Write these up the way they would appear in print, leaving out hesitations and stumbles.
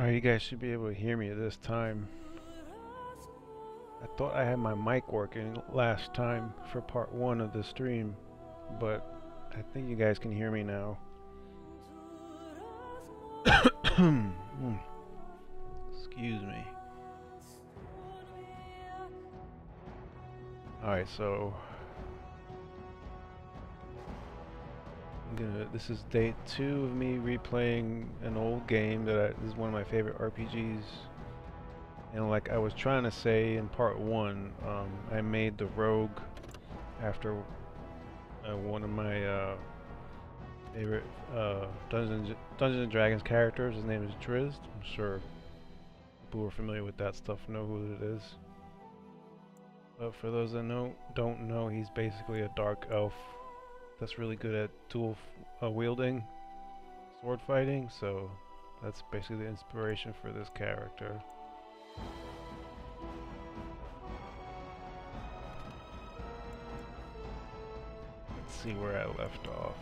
Alright, you guys should be able to hear me this time. I thought I had my mic working last time for part 1 of the stream, but I think you guys can hear me now. Excuse me. Alright, so this is day 2 of me replaying an old game that is one of my favorite RPGs. And like I was trying to say in part 1, I made the rogue after one of my favorite Dungeons and Dragons characters. His name is Drizzt. I'm sure people who are familiar with that stuff know who it is. But for those that don't know, he's basically a dark elf that's really good at dual wielding, sword fighting. So that's basically the inspiration for this character. Let's see where I left off.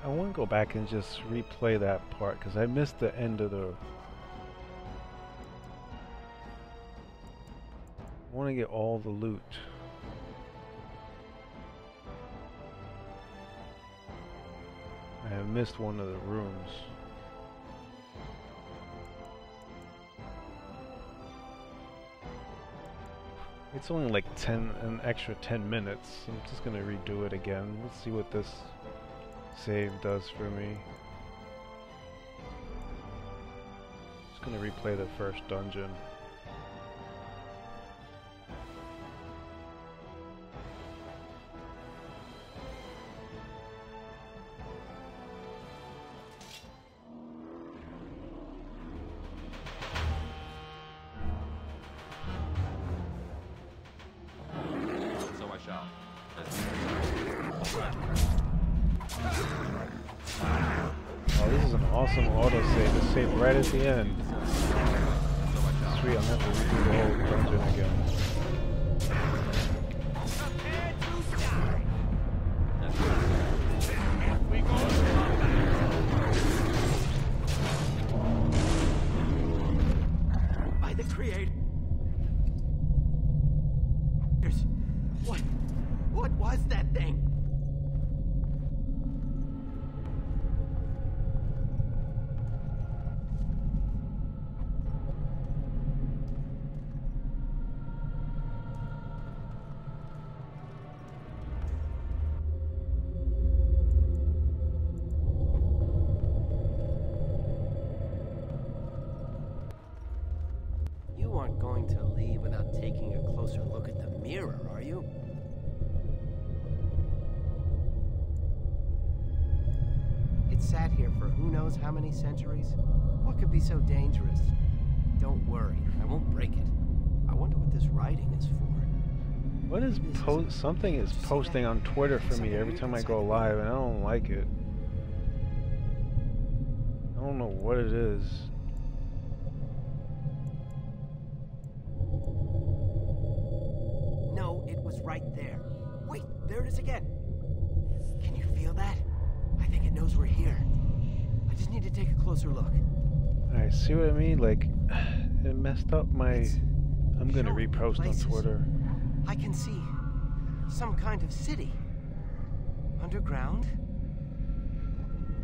I want to go back and just replay that part because I missed the end of the... I want to get all the loot. I have missed one of the rooms. It's only like an extra 10 minutes. I'm just gonna redo it again. Let's see what this save does for me. Just gonna replay the first dungeon. Awesome autosave to save right at the end. Sweet, I'm gonna have to redo the whole dungeon again. By the creators. What was that thing? You aren't going to leave without taking a closer look at the mirror, are you? It sat here for who knows how many centuries? What could be so dangerous? Don't worry, I won't break it. I wonder what this writing is for. What is something is posting on Twitter for me every time I go live, and I don't like it. I don't know what it is. No, it was right there. Wait, there it is again. Can you feel that? I think it knows we're here. I just need to take a closer look. Alright, see what I mean? Like, it messed up my... I'm gonna repost on Twitter. I can see some kind of city. Underground.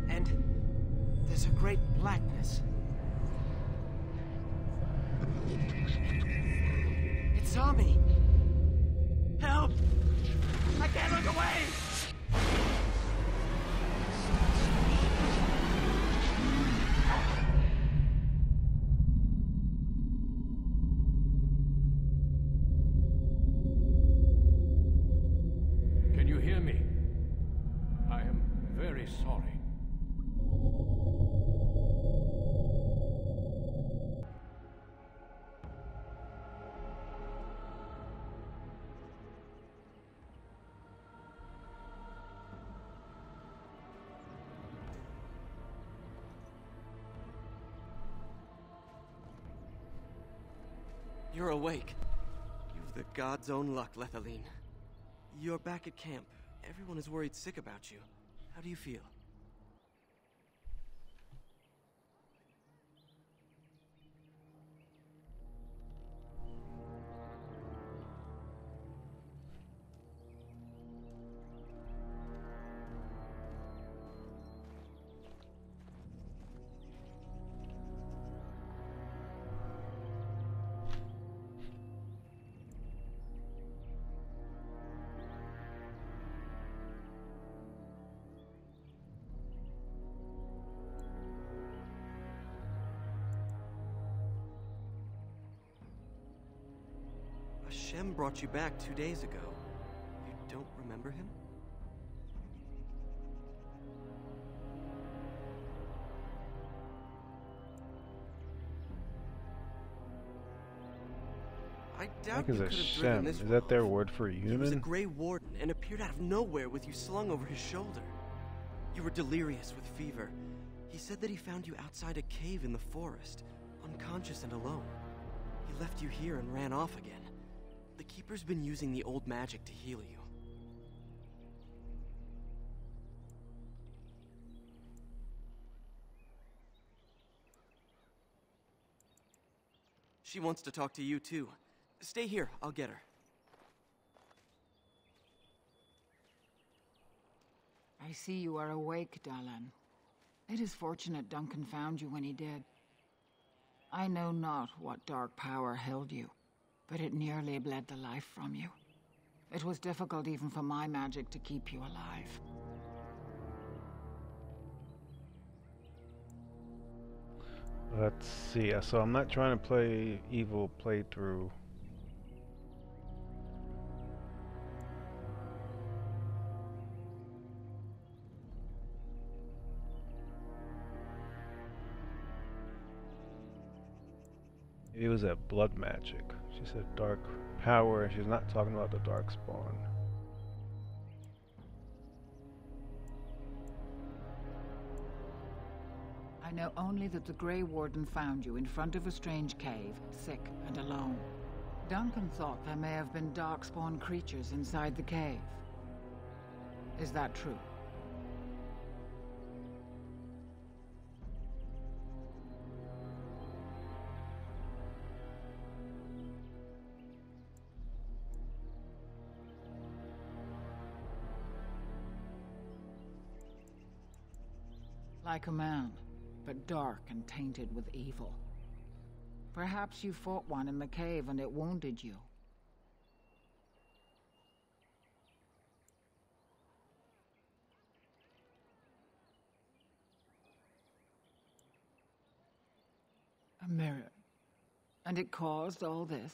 And there's a great blackness. It saw me. Help! I can't look away! Can you hear me? I am very sorry. You're awake. You've the god's own luck, Lethaline. You're back at camp. Everyone is worried sick about you. How do you feel? Shem brought you back 2 days ago. You don't remember him? I doubt What you is could a have driven Shem? this Is that their road. word for He was a human? Grey Warden and appeared out of nowhere with you slung over his shoulder. You were delirious with fever. He said that he found you outside a cave in the forest, unconscious and alone. He left you here and ran off again. The Keeper's been using the old magic to heal you. She wants to talk to you too. Stay here, I'll get her. I see you are awake, Dalan. It is fortunate Duncan found you when he did. I know not what dark power held you, but it nearly bled the life from you. It was difficult even for my magic to keep you alive. Let's see. So I'm not trying to play evil playthrough. It was at blood magic. She said dark power, and she's not talking about the dark spawn. I know only that the Grey Warden found you in front of a strange cave, sick and alone. Duncan thought there may have been darkspawn creatures inside the cave. Is that true? Like a man, but dark and tainted with evil. Perhaps you fought one in the cave and it wounded you. A mirror. And it caused all this?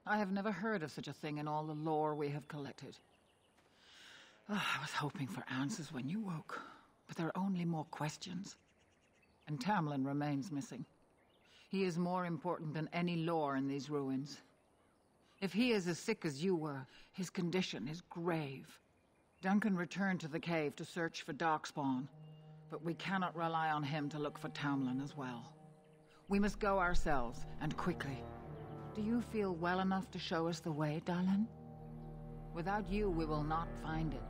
I have never heard of such a thing in all the lore we have collected. I was hoping for answers when you woke, but there are only more questions. And Tamlin remains missing. He is more important than any lore in these ruins. If he is as sick as you were, his condition is grave. Duncan returned to the cave to search for Darkspawn, but we cannot rely on him to look for Tamlin as well. We must go ourselves, and quickly. Do you feel well enough to show us the way, Dalan? Without you, we will not find it.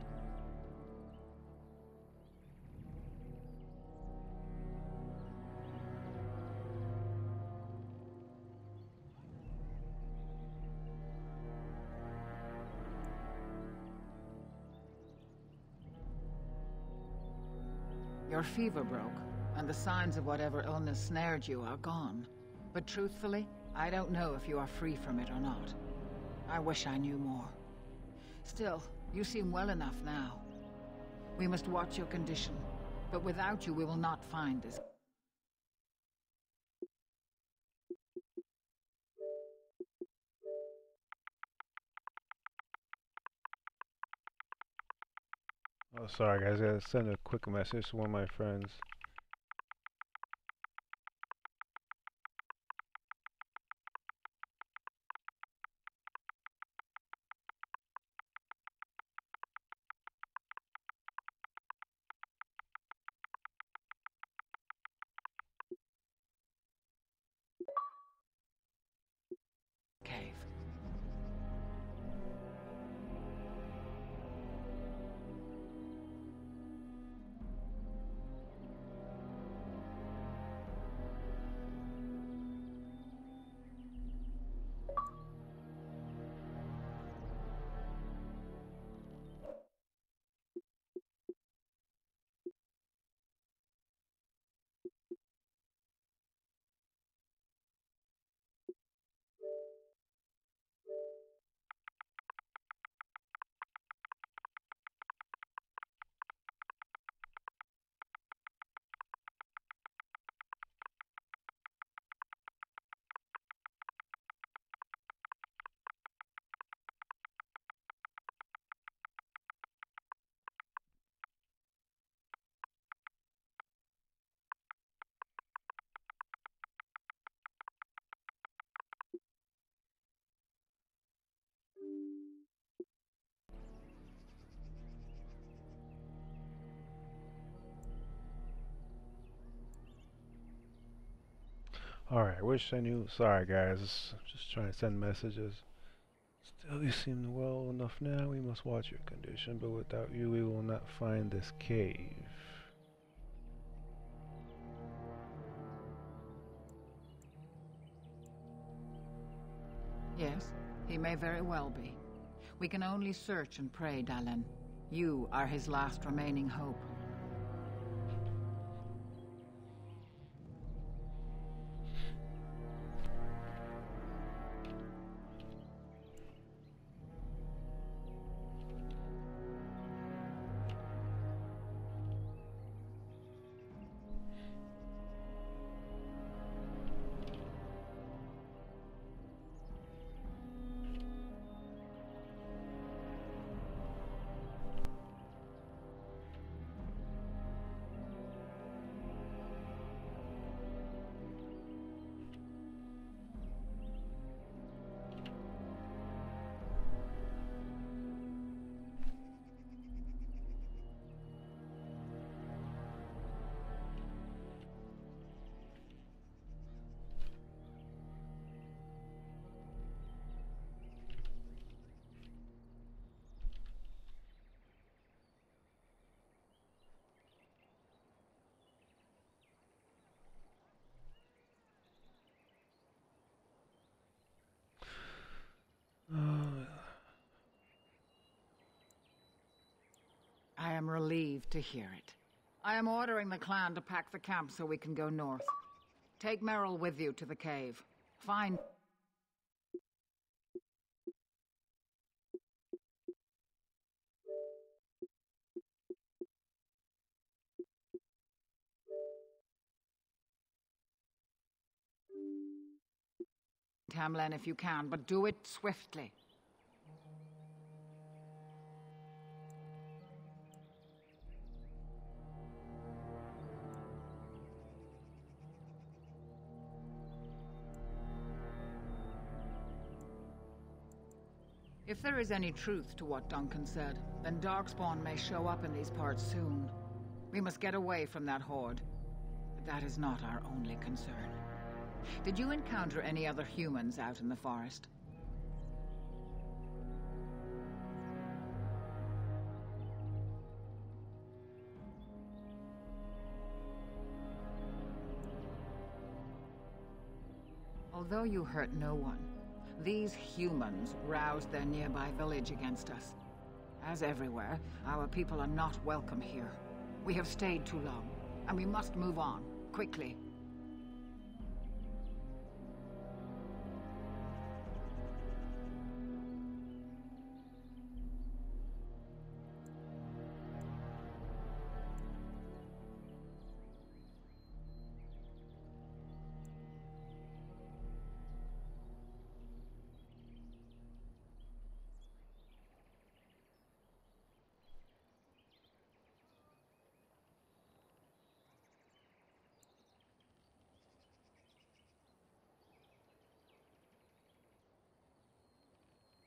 Your fever broke, and the signs of whatever illness snared you are gone. But truthfully, I don't know if you are free from it or not. I wish I knew more. Still, you seem well enough now. We must watch your condition, but without you we will not find this. Oh, sorry guys, I gotta send a quick message to one of my friends. Cave. Alright, wish I knew. Sorry guys, just trying to send messages. Still, you seem well enough now. We must watch your condition, but without you, we will not find this cave. Yes, he may very well be. We can only search and pray, Dallin. You are his last remaining hope. I am relieved to hear it. I am ordering the clan to pack the camp so we can go north. Take Merrill with you to the cave. Find... Tamlin if you can, but do it swiftly. If there is any truth to what Duncan said, then Darkspawn may show up in these parts soon. We must get away from that horde. But that is not our only concern. Did you encounter any other humans out in the forest? Although you hurt no one, these humans roused their nearby village against us. As everywhere, our people are not welcome here. We have stayed too long, and we must move on, quickly.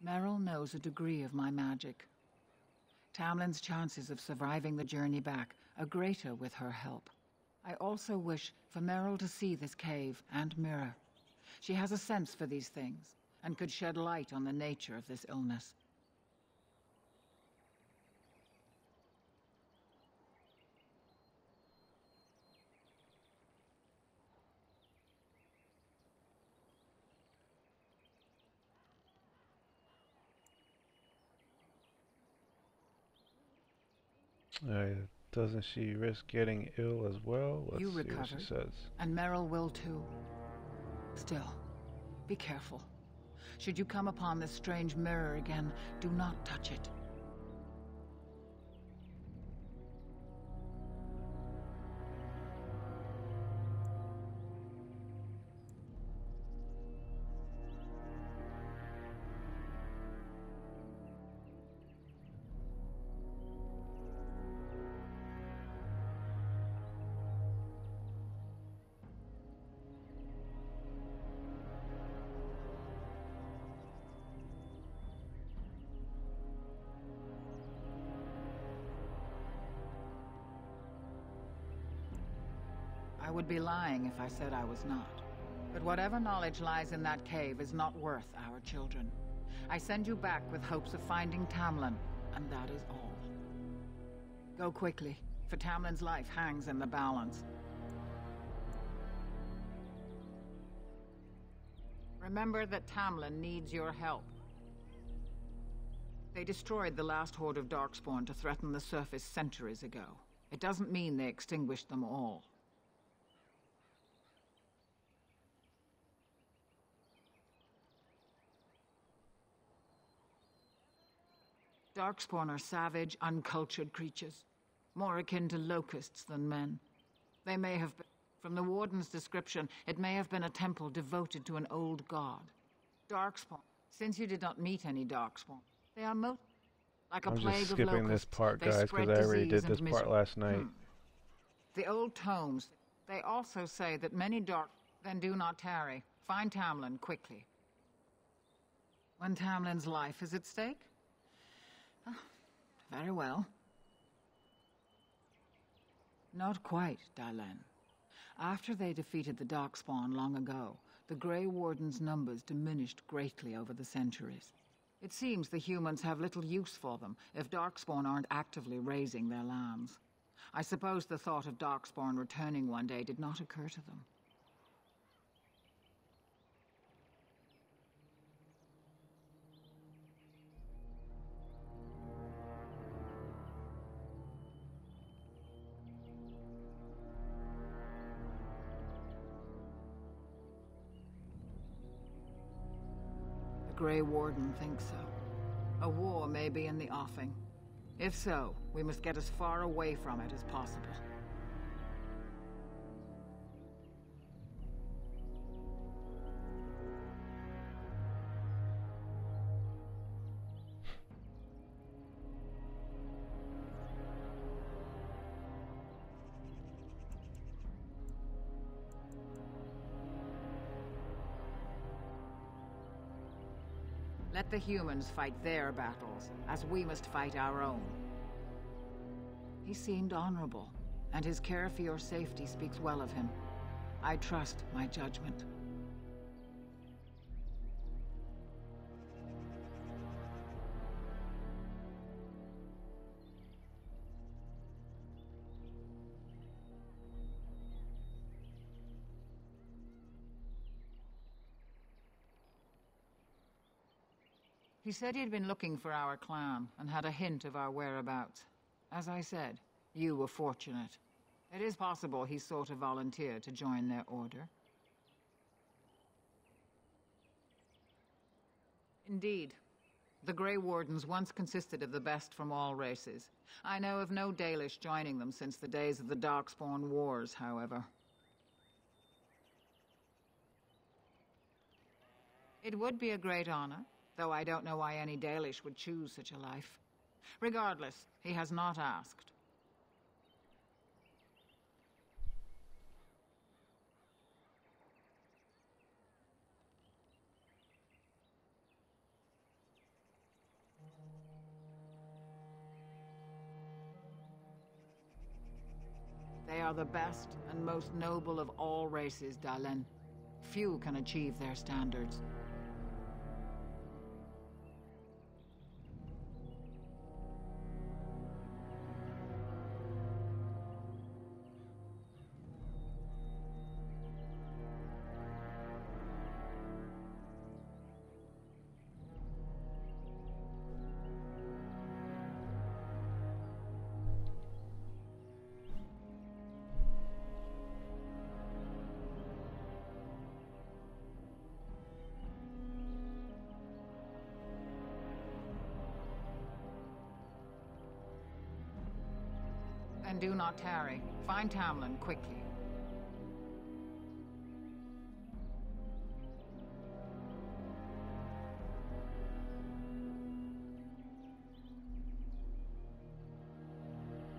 Merrill knows a degree of my magic. Tamlin's chances of surviving the journey back are greater with her help. I also wish for Merrill to see this cave and mirror. She has a sense for these things, and could shed light on the nature of this illness. Doesn't she risk getting ill as well? Let's You see what she recovered, says. and Merrill will too. Still, be careful. Should you come upon this strange mirror again, do not touch it. I would be lying if I said I was not. But But whatever knowledge lies in that cave is not worth our children. I send you back with hopes of finding Tamlin, and that is all. Go quickly, for Tamlin's life hangs in the balance. Remember that Tamlin needs your help. They destroyed the last horde of Darkspawn to threaten the surface centuries ago. It doesn't mean they extinguished them all. Darkspawn are savage, uncultured creatures, more akin to locusts than men. They may have been, from the Warden's description, it may have been a temple devoted to an old god. Darkspawn, since you did not meet any Darkspawn, they are like a I'm plague just of skipping this locusts. part, They guys, spread because I already disease did this and part misery. last night. The old tomes, they also say that many then do not tarry. Find Tamlin quickly. When Tamlin's life is at stake? Ah, very well. Not quite, Dylan. After they defeated the Darkspawn long ago, the Grey Warden's numbers diminished greatly over the centuries. It seems the humans have little use for them if Darkspawn aren't actively raising their lambs. I suppose the thought of Darkspawn returning one day did not occur to them. The Grey Warden thinks so. A war may be in the offing. If so, we must get as far away from it as possible. Let the humans fight their battles, as we must fight our own. He seemed honorable, and his care for your safety speaks well of him. I trust my judgment. He said he'd been looking for our clan, and had a hint of our whereabouts. As I said, you were fortunate. It is possible he sought a volunteer to join their order. Indeed. The Grey Wardens once consisted of the best from all races. I know of no Dalish joining them since the days of the Darkspawn Wars, however. It would be a great honor, though I don't know why any Dalish would choose such a life. Regardless, he has not asked. They are the best and most noble of all races, Dalen. Few can achieve their standards. Then do not tarry. Find Tamlin quickly.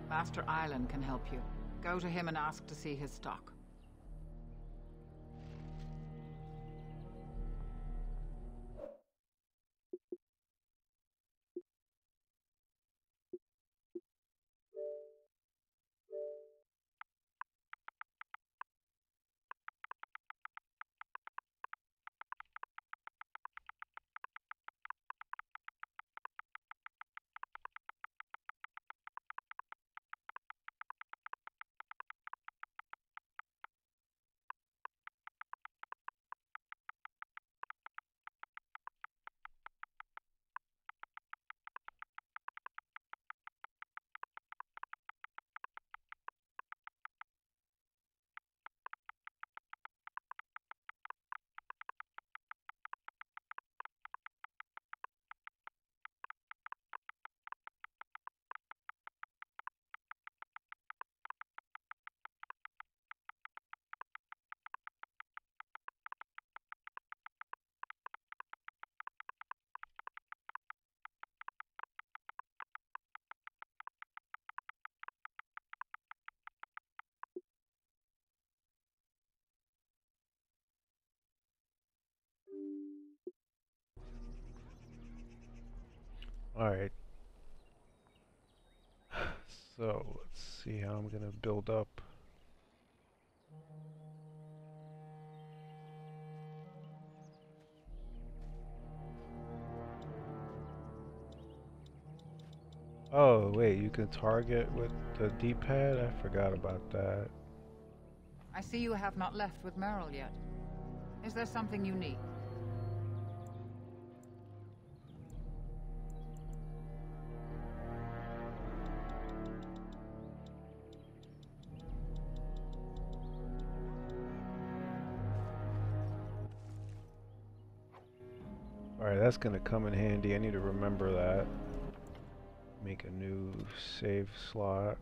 Master Island can help you. Go to him and ask to see his stock. Alright. So, let's see how I'm gonna build up. Oh, wait, you can target with the D-pad? I forgot about that. I see you have not left with Merrill yet. Is there something you need? Alright, that's gonna come in handy. I need to remember that. Make a new save slot.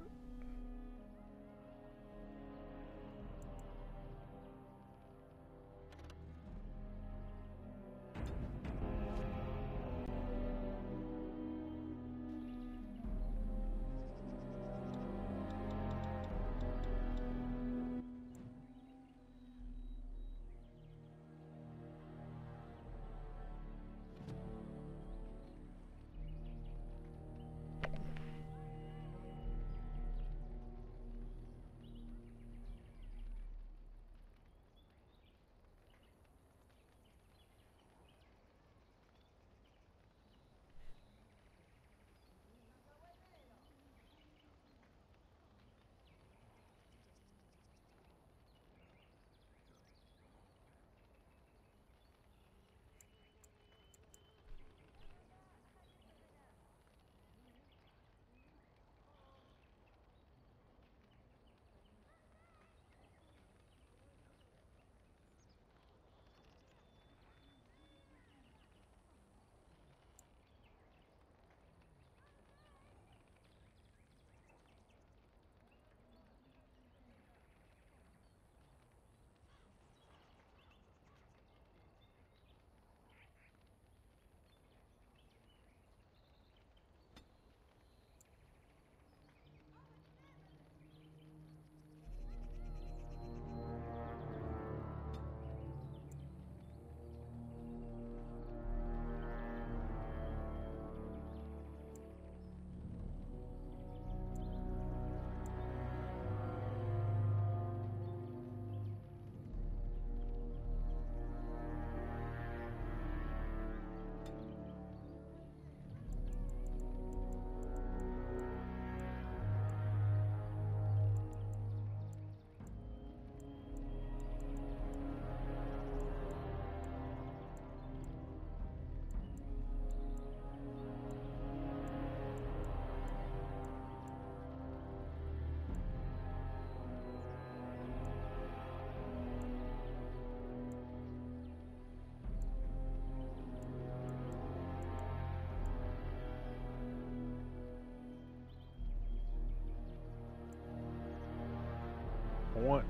I want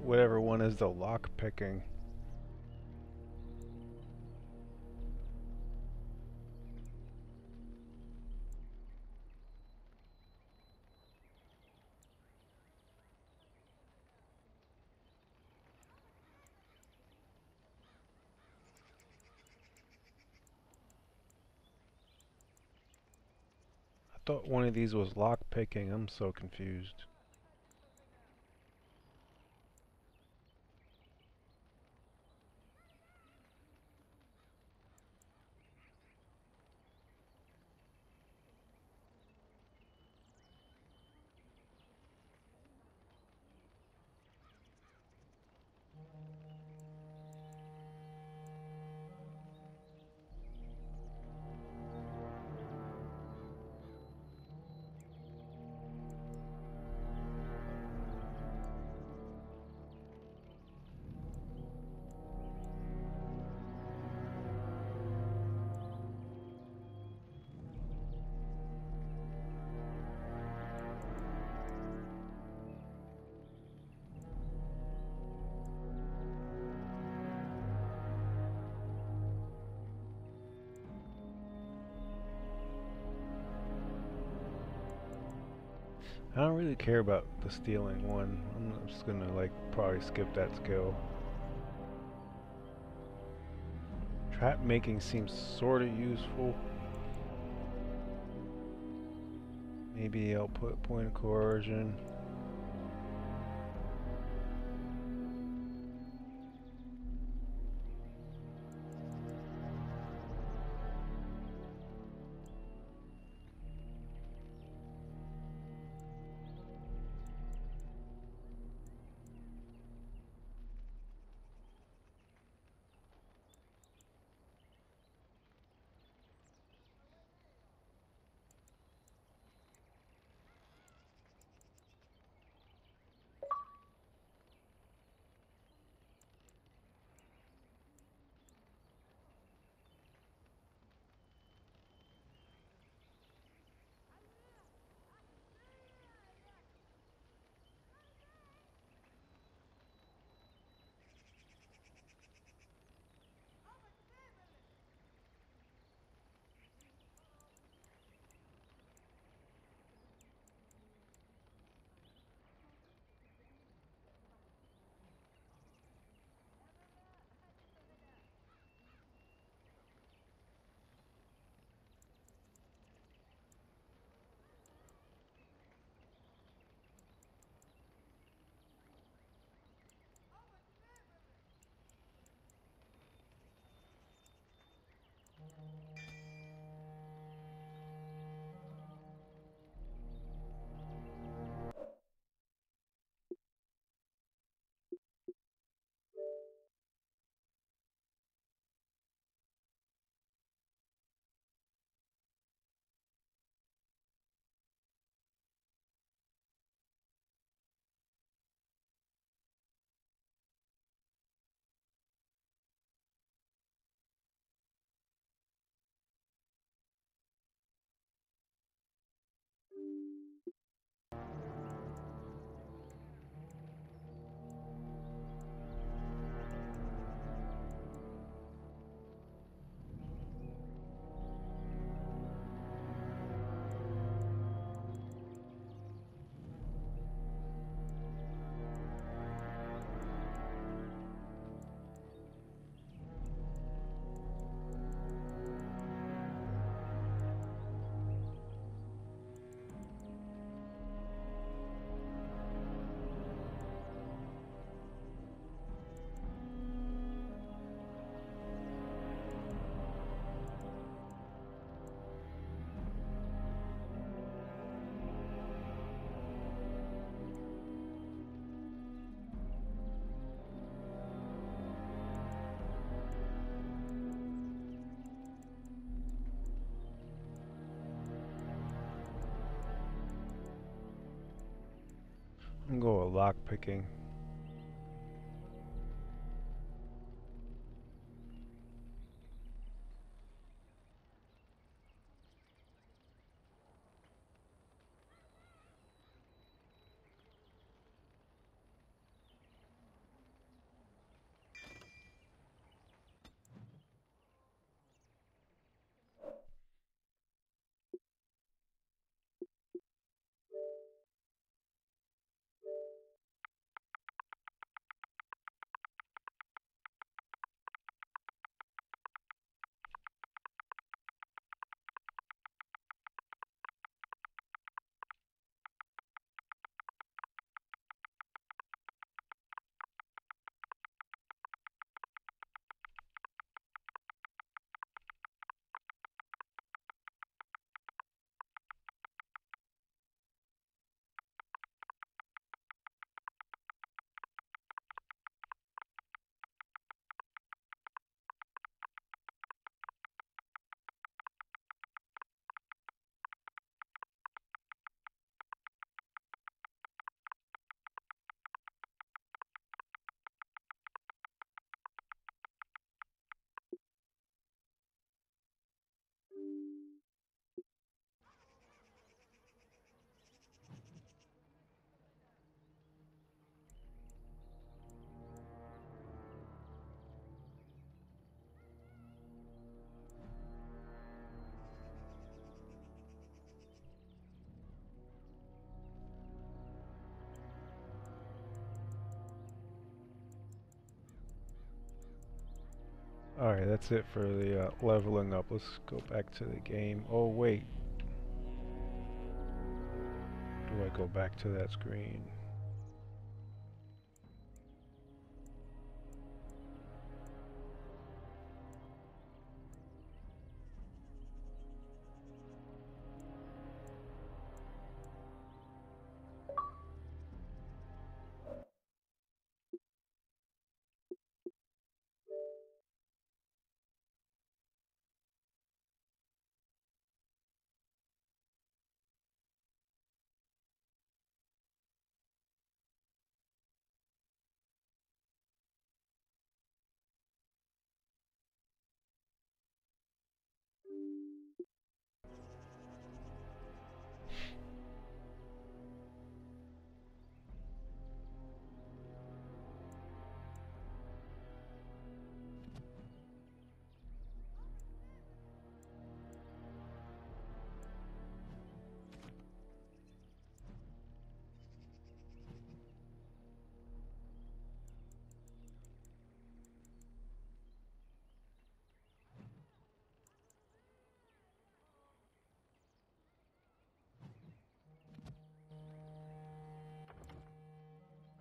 whatever one is the lock picking. I thought one of these was lock picking. I'm so confused. I don't really care about the stealing one. I'm just gonna like probably skip that skill. Trap making seems sorta useful. Maybe I'll put point of coercion. I'm going with lock picking. Alright, that's it for the leveling up. Let's go back to the game. Oh wait, do I go back to that screen?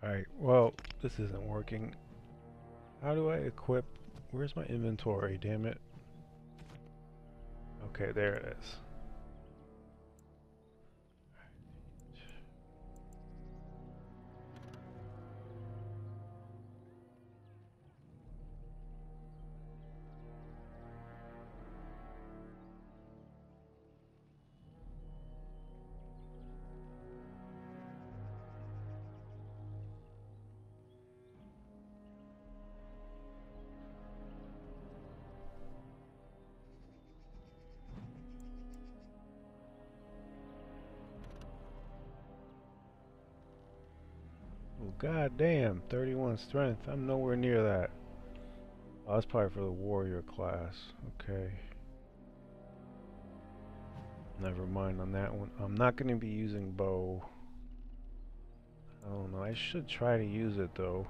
Alright, well, this isn't working. How do I equip? Where's my inventory, damn it? Okay, there it is. Oh, god damn, 31 strength. I'm nowhere near that. Oh, that's probably for the warrior class. Okay. Never mind on that one. I'm not going to be using bow. I don't know. I should try to use it though.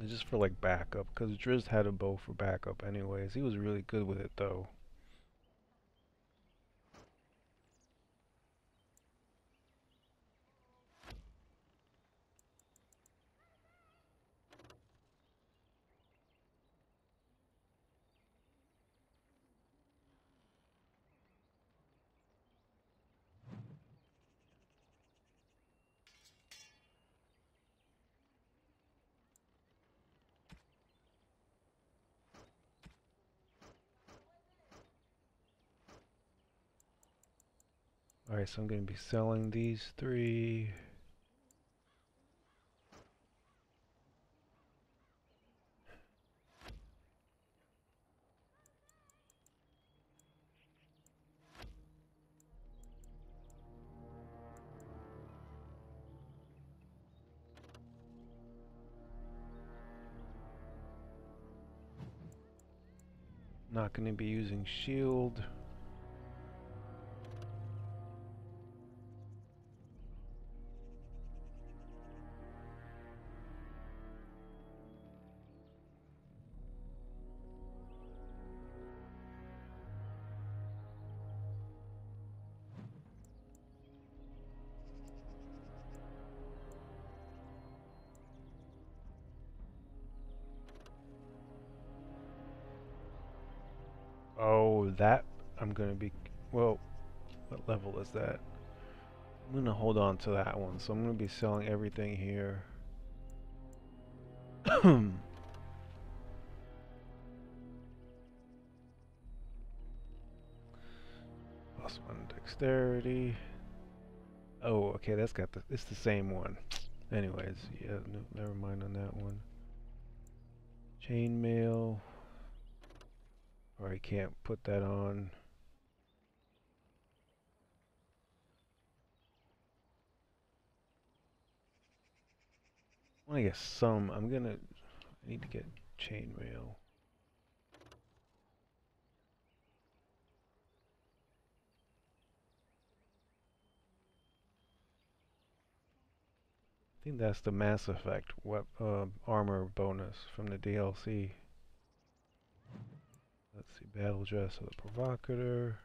It's just for like backup, because Driz had a bow for backup anyways. He was really good with it though. Alright, so I'm going to be selling these 3. Not going to be using shield. Oh, that I'm going to be... Well, what level is that? I'm going to hold on to that one. So I'm going to be selling everything here. +1 dexterity. Oh, okay, that's got the... It's the same one. Anyways, yeah, no, never mind on that one. Chainmail. Or I can't put that on. I guess some. I'm gonna... I need to get chainmail. I think that's the Mass Effect armor bonus from the DLC. Let's see, battle dress of the provocateur.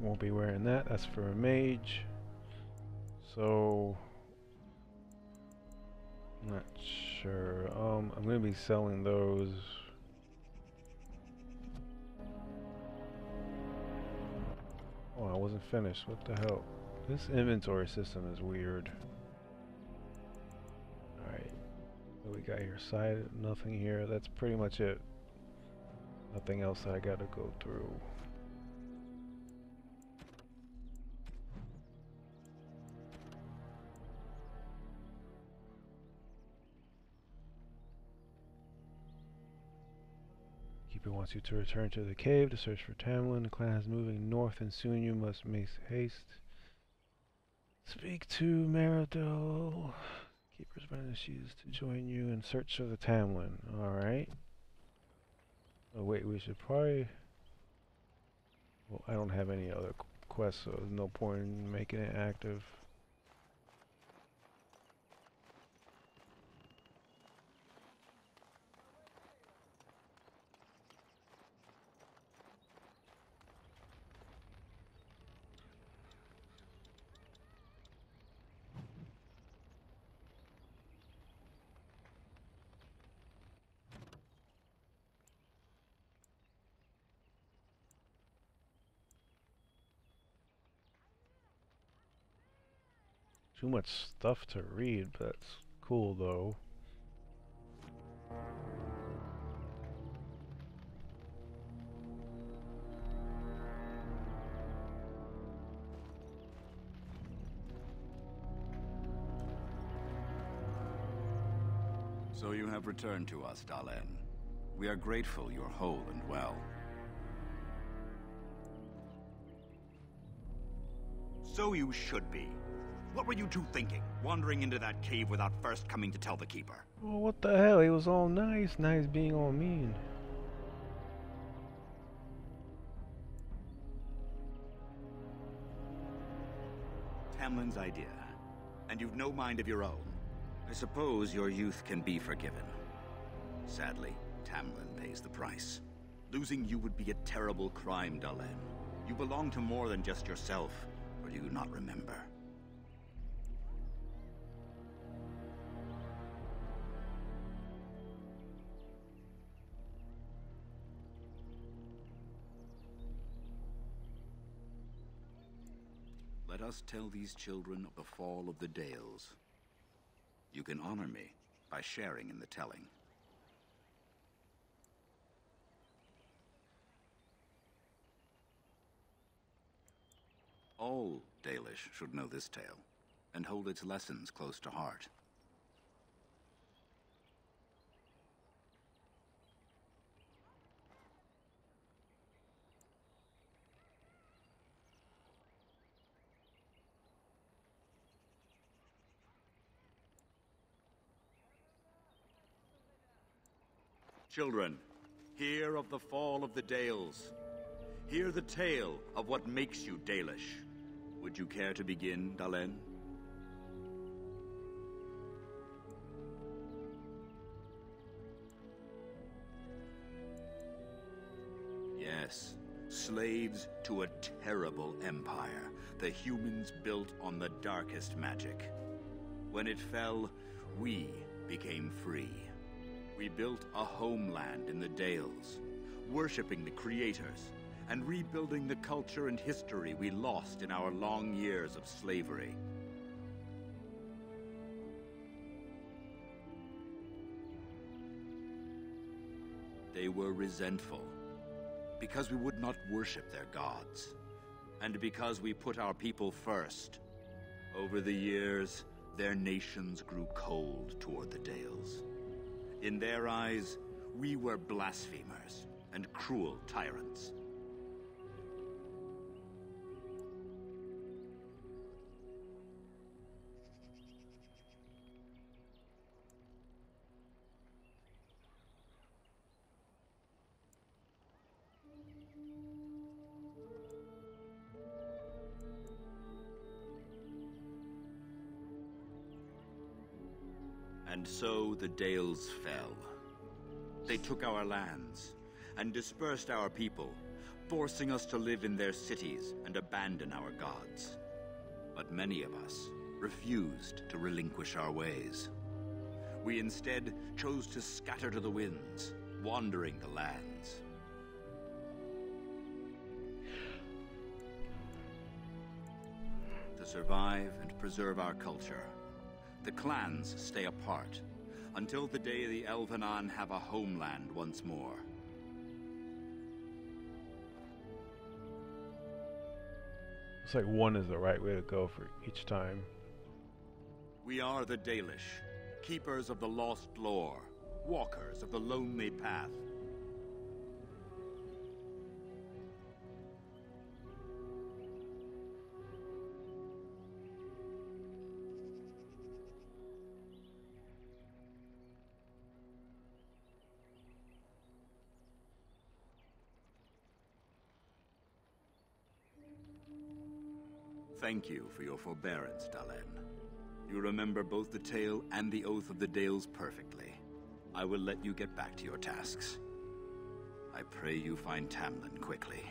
Won't be wearing that. That's for a mage. So not sure. I'm gonna be selling those. Oh, I wasn't finished. What the hell? This inventory system is weird. Alright. What we got here? Side, nothing here. That's pretty much it. Nothing else that I gotta go through. Keeper wants you to return to the cave to search for Tamlin. The clan is moving north and soon you must make haste. Speak to Meridel. Keeper's banishes to join you in search of the Tamlin. Alright. Oh wait, we should probably... Well, I don't have any other quests, so there's no point in making it active. Too much stuff to read, but that's cool though. So you have returned to us, Dalen. We are grateful you're whole and well. So you should be. What were you two thinking, wandering into that cave without first coming to tell the Keeper? Well, what the hell? He was all nice. Now he's being all mean. Tamlin's idea. And you've no mind of your own. I suppose your youth can be forgiven. Sadly, Tamlin pays the price. Losing you would be a terrible crime, Dalen. You belong to more than just yourself, or do you not remember? Let us tell these children of the fall of the Dales. You can honor me by sharing in the telling. All Dalish should know this tale, and hold its lessons close to heart. Children, hear of the fall of the Dales. Hear the tale of what makes you Dalish. Would you care to begin, Dalen? Yes, slaves to a terrible empire the humans built on the darkest magic. When it fell, we became free. We built a homeland in the Dales, worshipping the creators, and rebuilding the culture and history we lost in our long years of slavery. They were resentful, because we would not worship their gods. and because we put our people first. Over the years, their nations grew cold toward the Dales. In their eyes, we were blasphemers and cruel tyrants. And so the Dales fell. They took our lands and dispersed our people, forcing us to live in their cities and abandon our gods. But many of us refused to relinquish our ways. We instead chose to scatter to the winds, wandering the lands. To survive and preserve our culture, the clans stay apart until the day the Elvenan have a homeland once more. It's like one is the right way to go for each time. We are the Dalish, keepers of the lost lore, walkers of the lonely path. Thank you for your forbearance, Dalen. You remember both the tale and the Oath of the Dales perfectly. I will let you get back to your tasks. I pray you find Tamlin quickly.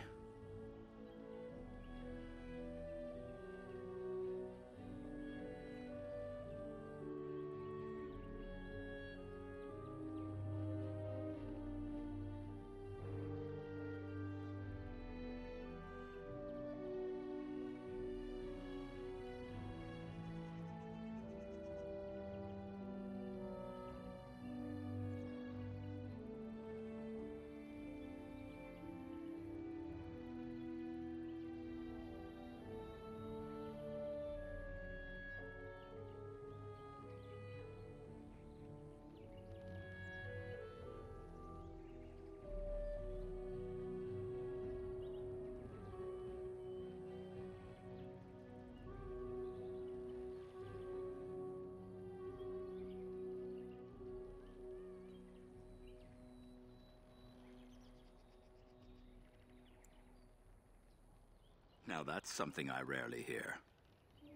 Now that's something I rarely hear.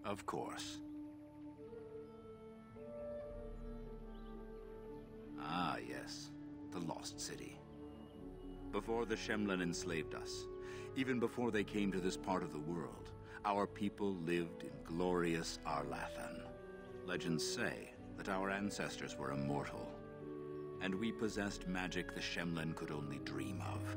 Of course. Ah, yes. The Lost City. Before the Shemlen enslaved us, even before they came to this part of the world, our people lived in glorious Arlathan. Legends say that our ancestors were immortal, and we possessed magic the Shemlen could only dream of.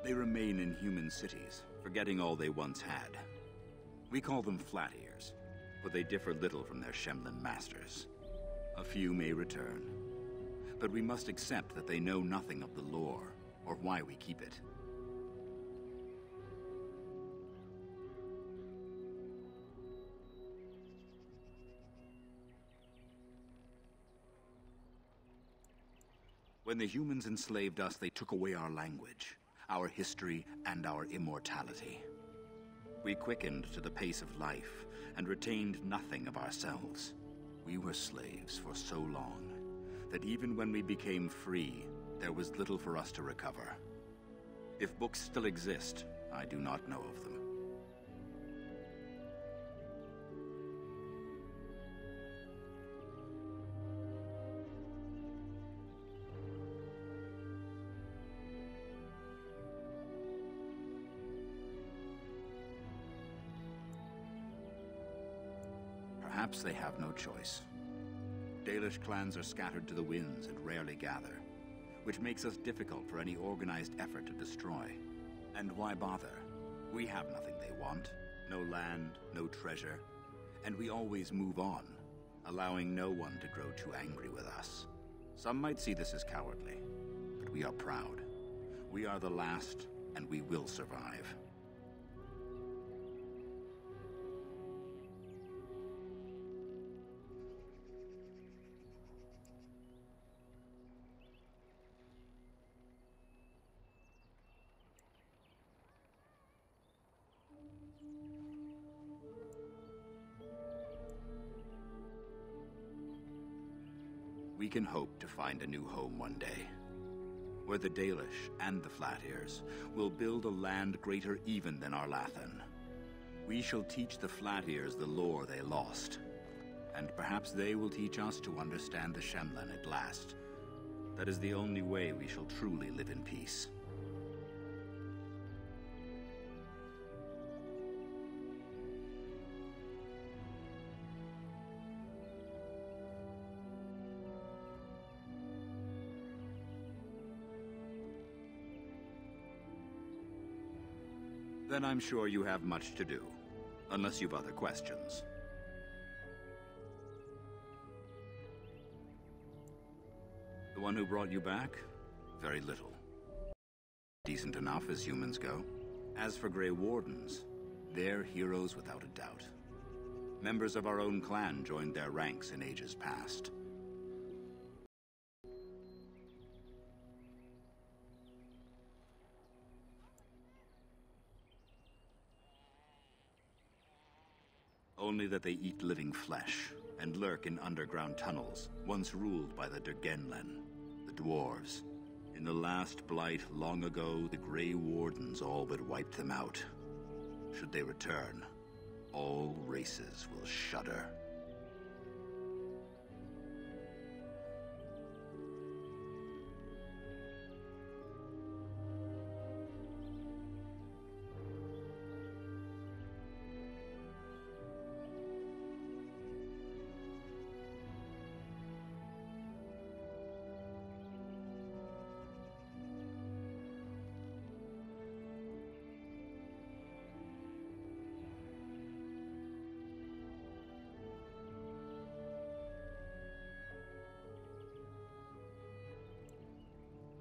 They remain in human cities, forgetting all they once had. We call them Flat Ears, but they differ little from their Shemlen masters. A few may return, but we must accept that they know nothing of the lore, or why we keep it. When the humans enslaved us, they took away our language, our history, and our immortality. We quickened to the pace of life and retained nothing of ourselves. We were slaves for so long that even when we became free, there was little for us to recover. If books still exist, I do not know of them. Perhaps they have no choice. Dalish clans are scattered to the winds and rarely gather, which makes us difficult for any organized effort to destroy. And why bother? We have nothing they want. No land, no treasure. And we always move on, allowing no one to grow too angry with us. Some might see this as cowardly, but we are proud. We are the last, and we will survive. We can hope to find a new home one day, where the Dalish and the Flat-Ears will build a land greater even than Arlathan. We shall teach the Flat-Ears the lore they lost, and perhaps they will teach us to understand the Shemlen at last. That is the only way we shall truly live in peace. Then I'm sure you have much to do, unless you've other questions. The one who brought you back? Very little. Decent enough as humans go. As for Grey Wardens, they're heroes without a doubt. Members of our own clan joined their ranks in ages past. Only that they eat living flesh and lurk in underground tunnels, once ruled by the Dergenlen, the dwarves. In the last blight long ago, the Grey Wardens all but wiped them out. Should they return, all races will shudder.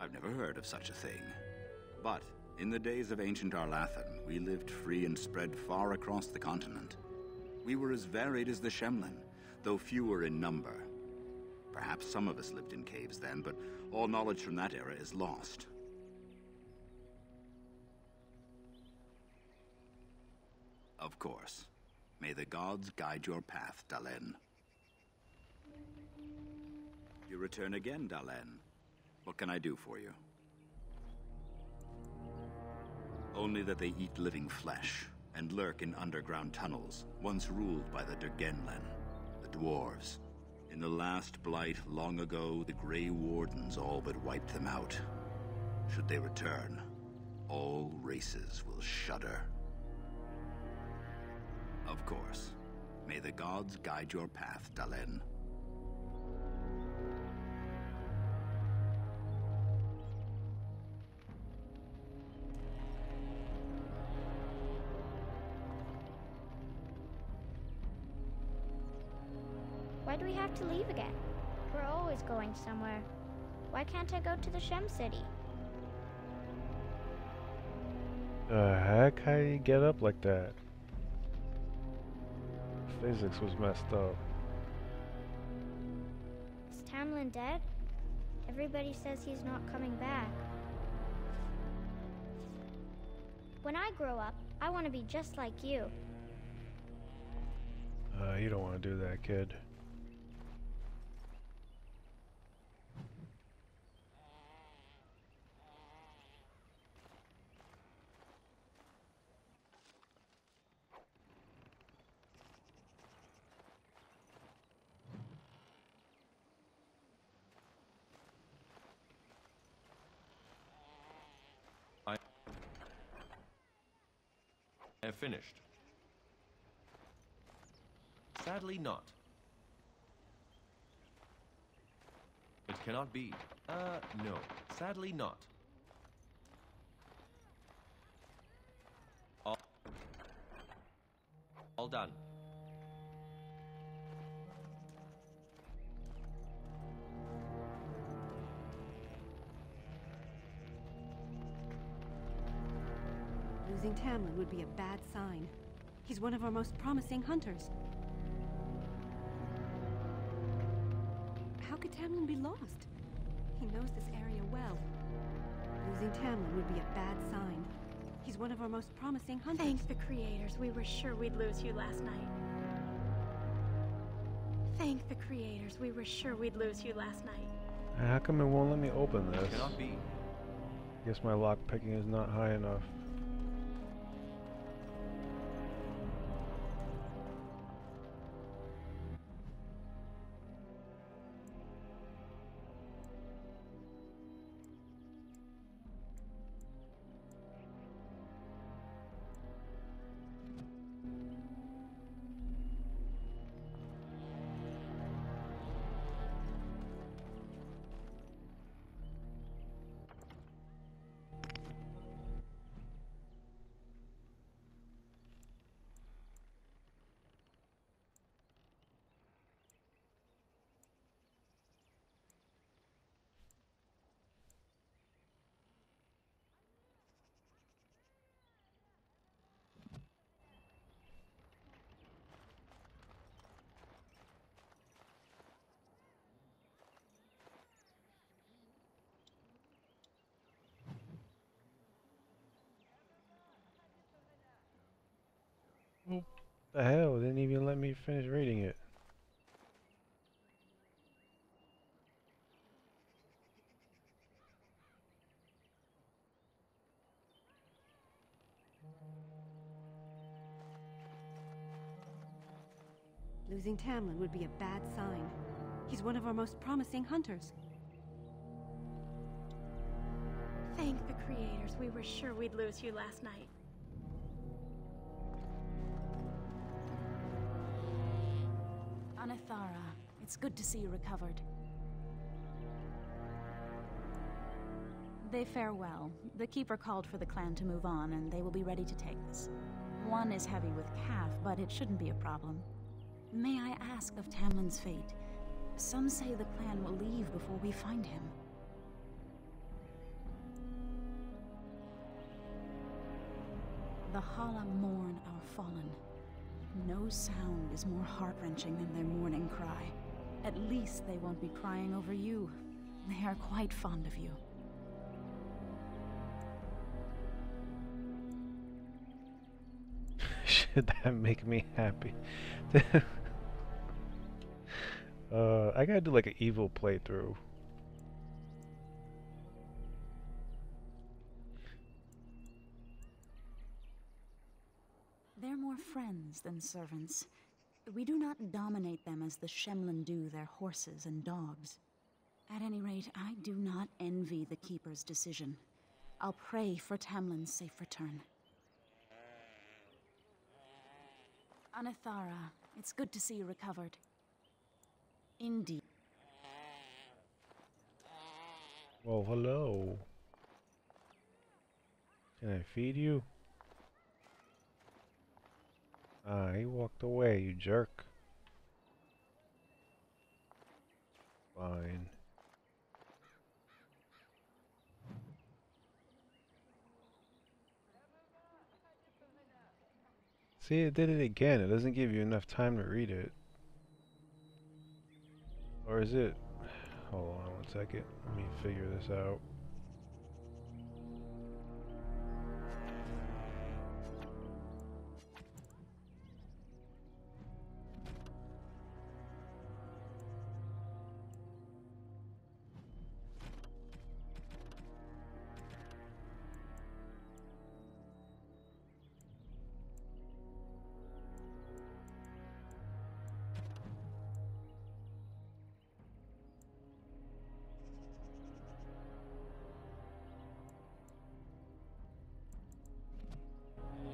I've never heard of such a thing. But in the days of ancient Arlathan, we lived free and spread far across the continent. We were as varied as the Shemlen, though fewer in number. Perhaps some of us lived in caves then, but all knowledge from that era is lost. Of course. May the gods guide your path, Dalen. You return again, Dalen. What can I do for you? Only that they eat living flesh and lurk in underground tunnels, once ruled by the Dergenlen, the dwarves. In the last blight long ago, the Grey Wardens all but wiped them out. Should they return, all races will shudder. Of course. May the gods guide your path, Dalen. Why do we have to leave again? We're always going somewhere. Why can't I go to the Shem City? The heck? How do you get up like that? Physics was messed up. Is Tamlin dead? Everybody says he's not coming back. When I grow up, I want to be just like you. You don't want to do that, kid. I have finished. Sadly not. Cannot be. No. Sadly not. All done. Losing Tamlin would be a bad sign. He's one of our most promising hunters. How could Tamlin be lost? He knows this area well. Losing Tamlin would be a bad sign. He's one of our most promising hunters. Thank the creators. We were sure we'd lose you last night. Thank the creators. We were sure we'd lose you last night. How come it won't let me open this? Cannot be. Guess my lock picking is not high enough. What the hell? It didn't even let me finish reading it. Losing Tamlin would be a bad sign. He's one of our most promising hunters. Thank the creators. We were sure we'd lose you last night. Anathara, it's good to see you recovered. They fare well. The Keeper called for the clan to move on, and they will be ready to take us. One is heavy with calf, but it shouldn't be a problem. May I ask of Tamlin's fate? Some say the clan will leave before we find him. The Hala mourn our fallen. No sound is more heart-wrenching than their mourning cry. At least they won't be crying over you. They are quite fond of you. Should that make me happy? I gotta do like an evil playthrough. They're more friends than servants. We do not dominate them as the Shemlin do their horses and dogs. At any rate, I do not envy the Keeper's decision. I'll pray for Tamlin's safe return. Anathara, it's good to see you recovered. Indeed. Well, hello. Can I feed you? Ah, he walked away, you jerk. Fine. See, it did it again. It doesn't give you enough time to read it. Or is it? Hold on 1 second. Let me figure this out.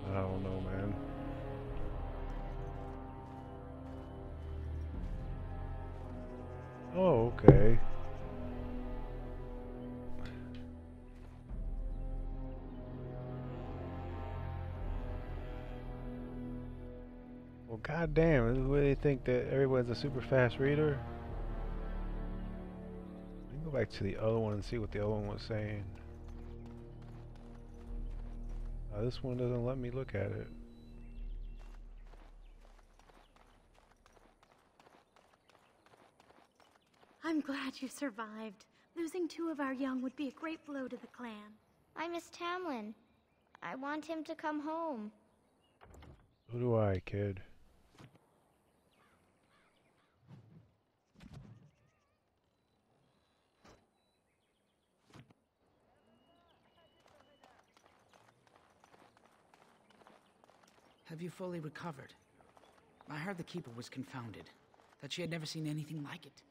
I don't know, man. Oh, okay. God damn, what do they think that everyone's a super fast reader? Let me go back to the other one and see what the other one was saying. This one doesn't let me look at it. I'm glad you survived. Losing 2 of our young would be a great blow to the clan. I miss Tamlin. I want him to come home. So do I, kid. Have you fully recovered? I heard the Keeper was confounded, that she had never seen anything like it.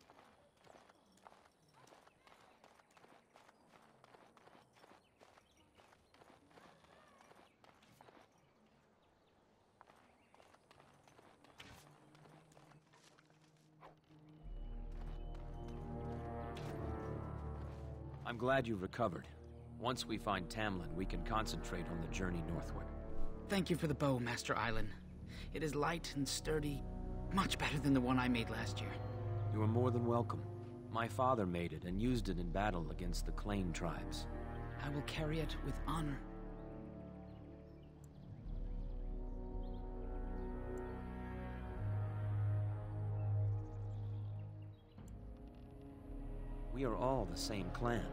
I'm glad you've recovered. Once we find Tamlin, we can concentrate on the journey northward. Thank you for the bow, Master Island. It is light and sturdy, much better than the one I made last year. You are more than welcome. My father made it and used it in battle against the Claim tribes. I will carry it with honor. We are all the same clan.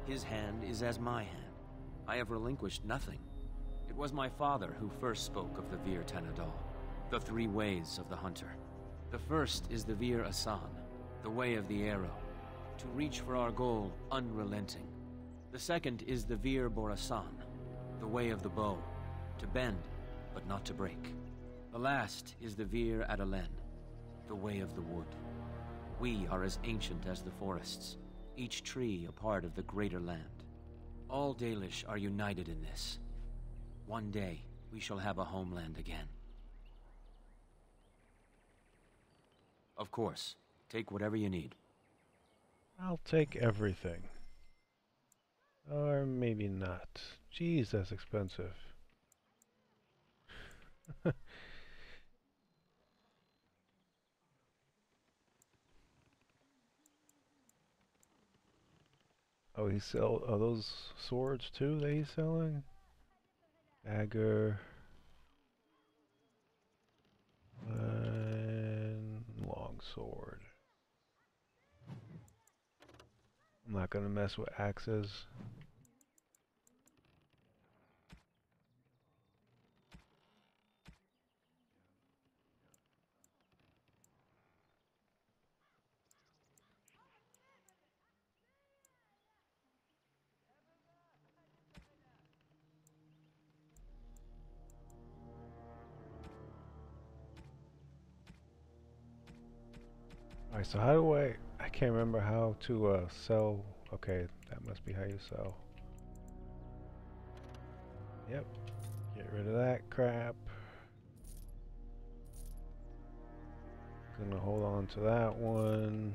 His hand is as my hand. I have relinquished nothing. It was my father who first spoke of the Vir Tanadal, the 3 ways of the hunter. The first is the Vir Asan, the way of the arrow, to reach for our goal unrelenting. The second is the Vir Borasan, the way of the bow, to bend but not to break. The last is the Vir Adalen, the way of the wood. We are as ancient as the forests, each tree a part of the greater land. All Dalish are united in this. One day, we shall have a homeland again. Of course, take whatever you need. I'll take everything. Or maybe not. Jeez, that's expensive. Oh, are those swords too that he's selling? Dagger. And longsword. I'm not gonna mess with axes. Alright, so how do I can't remember how to sell. Okay, that must be how you sell. Yep, get rid of that crap. Gonna hold on to that one.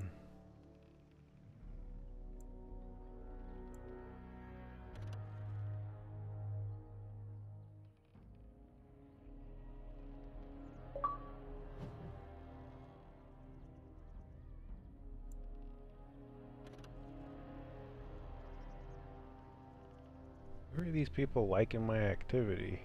Where are these people liking my activity?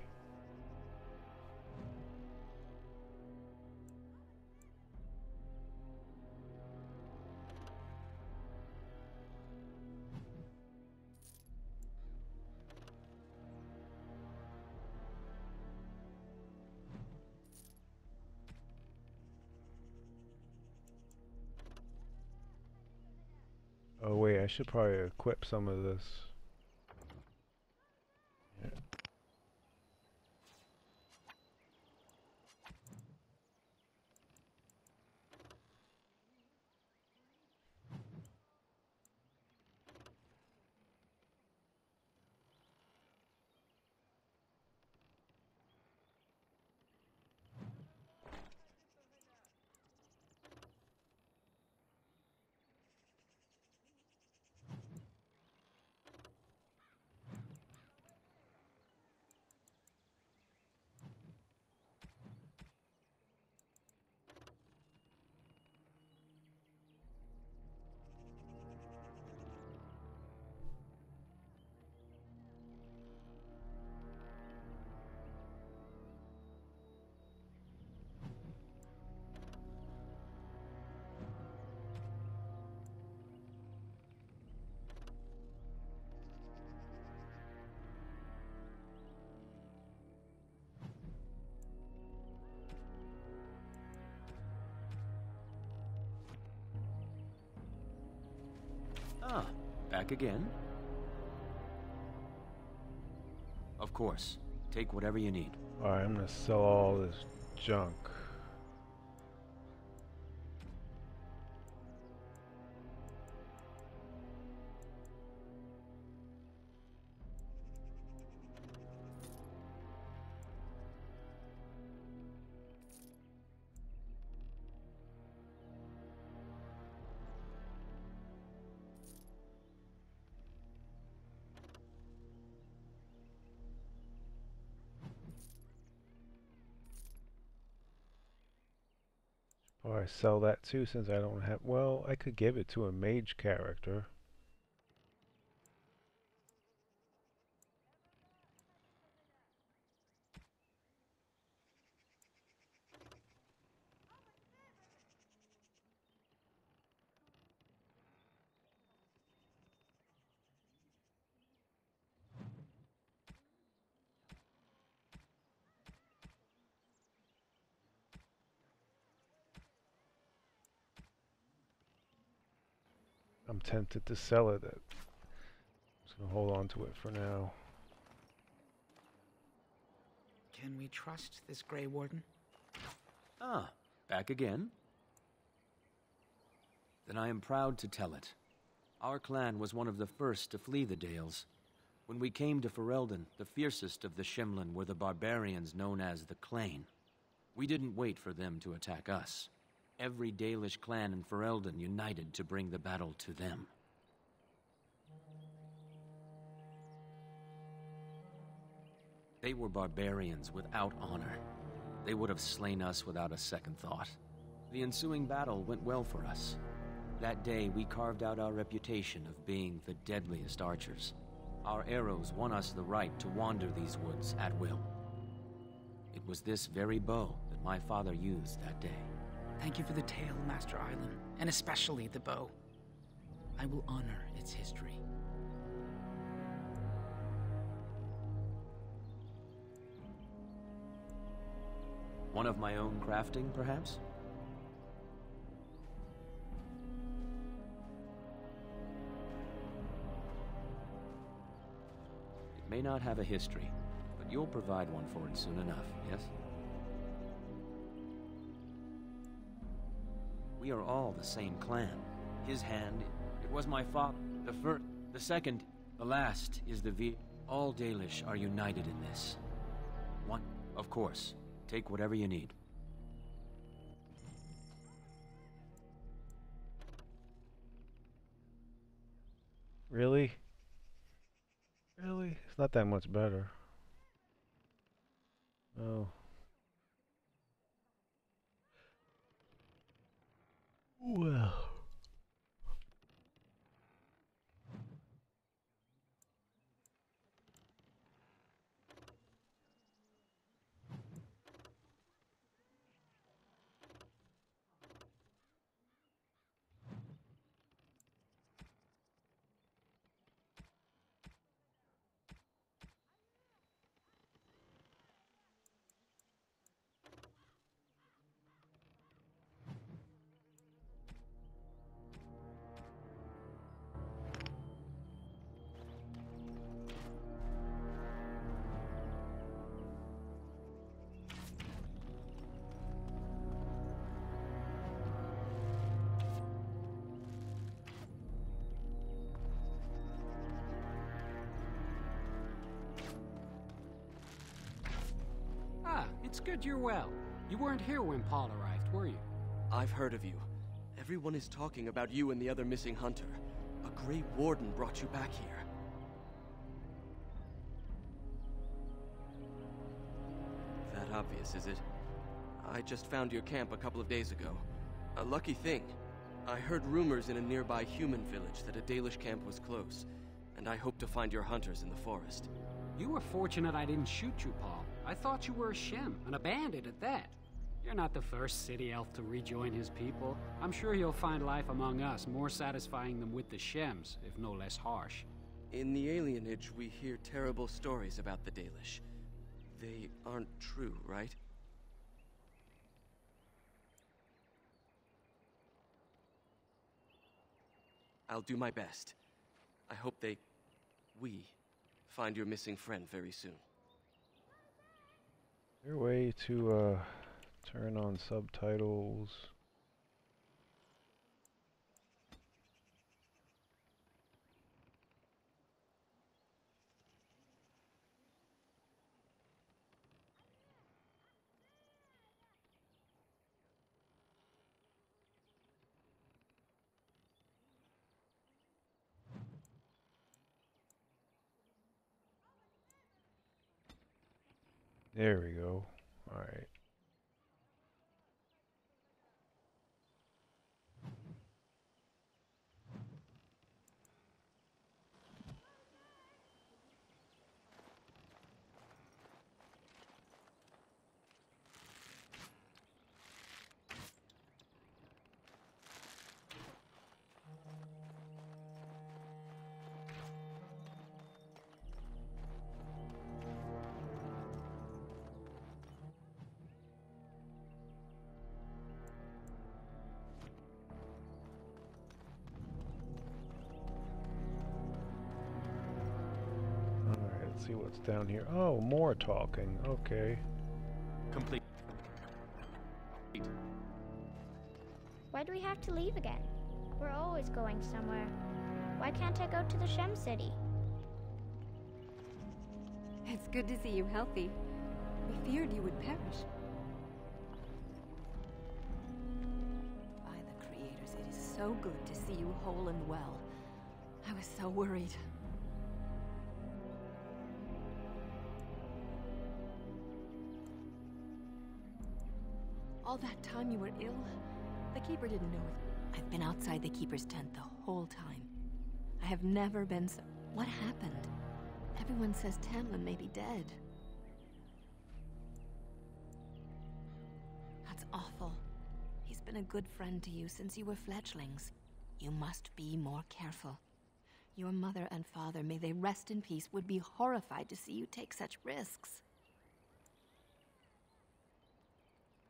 Oh wait, I should probably equip some of this. Yeah. Ah, back again? Of course. Take whatever you need. Alright, I'm gonna sell all this junk. Or I sell that too since I don't have... Well, I could give it to a mage character. I'm tempted to sell it. I'm just gonna hold on to it for now. Can we trust this Grey Warden? Ah, back again? Then I am proud to tell it. Our clan was one of the first to flee the Dales. When we came to Ferelden, the fiercest of the Shimlin were the barbarians known as the Clane. We didn't wait for them to attack us. Every Dalish clan in Ferelden united to bring the battle to them. They were barbarians without honor. They would have slain us without a second thought. The ensuing battle went well for us. That day, we carved out our reputation of being the deadliest archers. Our arrows won us the right to wander these woods at will. It was this very bow that my father used that day. Thank you for the tale, Master Island, and especially the bow. I will honor its history. One of my own crafting, perhaps? It may not have a history, but you'll provide one for it soon enough, yes? We are all the same clan. His hand, it was my father. The first, the second, the last is the V. All Dalish are united in this. One, of course. Take whatever you need. Really? Really? It's not that much better. Oh. Well. It's good you're well. You weren't here when Paul arrived, were you? I've heard of you. Everyone is talking about you and the other missing hunter. A Grey Warden brought you back here. That obvious, is it? I just found your camp a couple of days ago. A lucky thing. I heard rumors in a nearby human village that a Dalish camp was close, and I hope to find your hunters in the forest. You were fortunate I didn't shoot you, Paul. I thought you were a Shem, and a bandit at that. You're not the first city elf to rejoin his people. I'm sure you'll find life among us more satisfying than with the Shems, if no less harsh. In the alienage, we hear terrible stories about the Dalish. They aren't true, right? I'll do my best. I hope we find your missing friend very soon. Is there a way to turn on subtitles? There we go. All right. Let's see what's down here. Oh, more talking. Okay. Complete. Why do we have to leave again? We're always going somewhere. Why can't I go to the Shem City? It's good to see you healthy. We feared you would perish. By the creators, it is so good to see you whole and well. I was so worried. All that time you were ill, the Keeper didn't know it. I've been outside the Keeper's tent the whole time. I have never been so... What happened? Everyone says Tamlin may be dead. That's awful. He's been a good friend to you since you were fledglings. You must be more careful. Your mother and father, may they rest in peace, would be horrified to see you take such risks.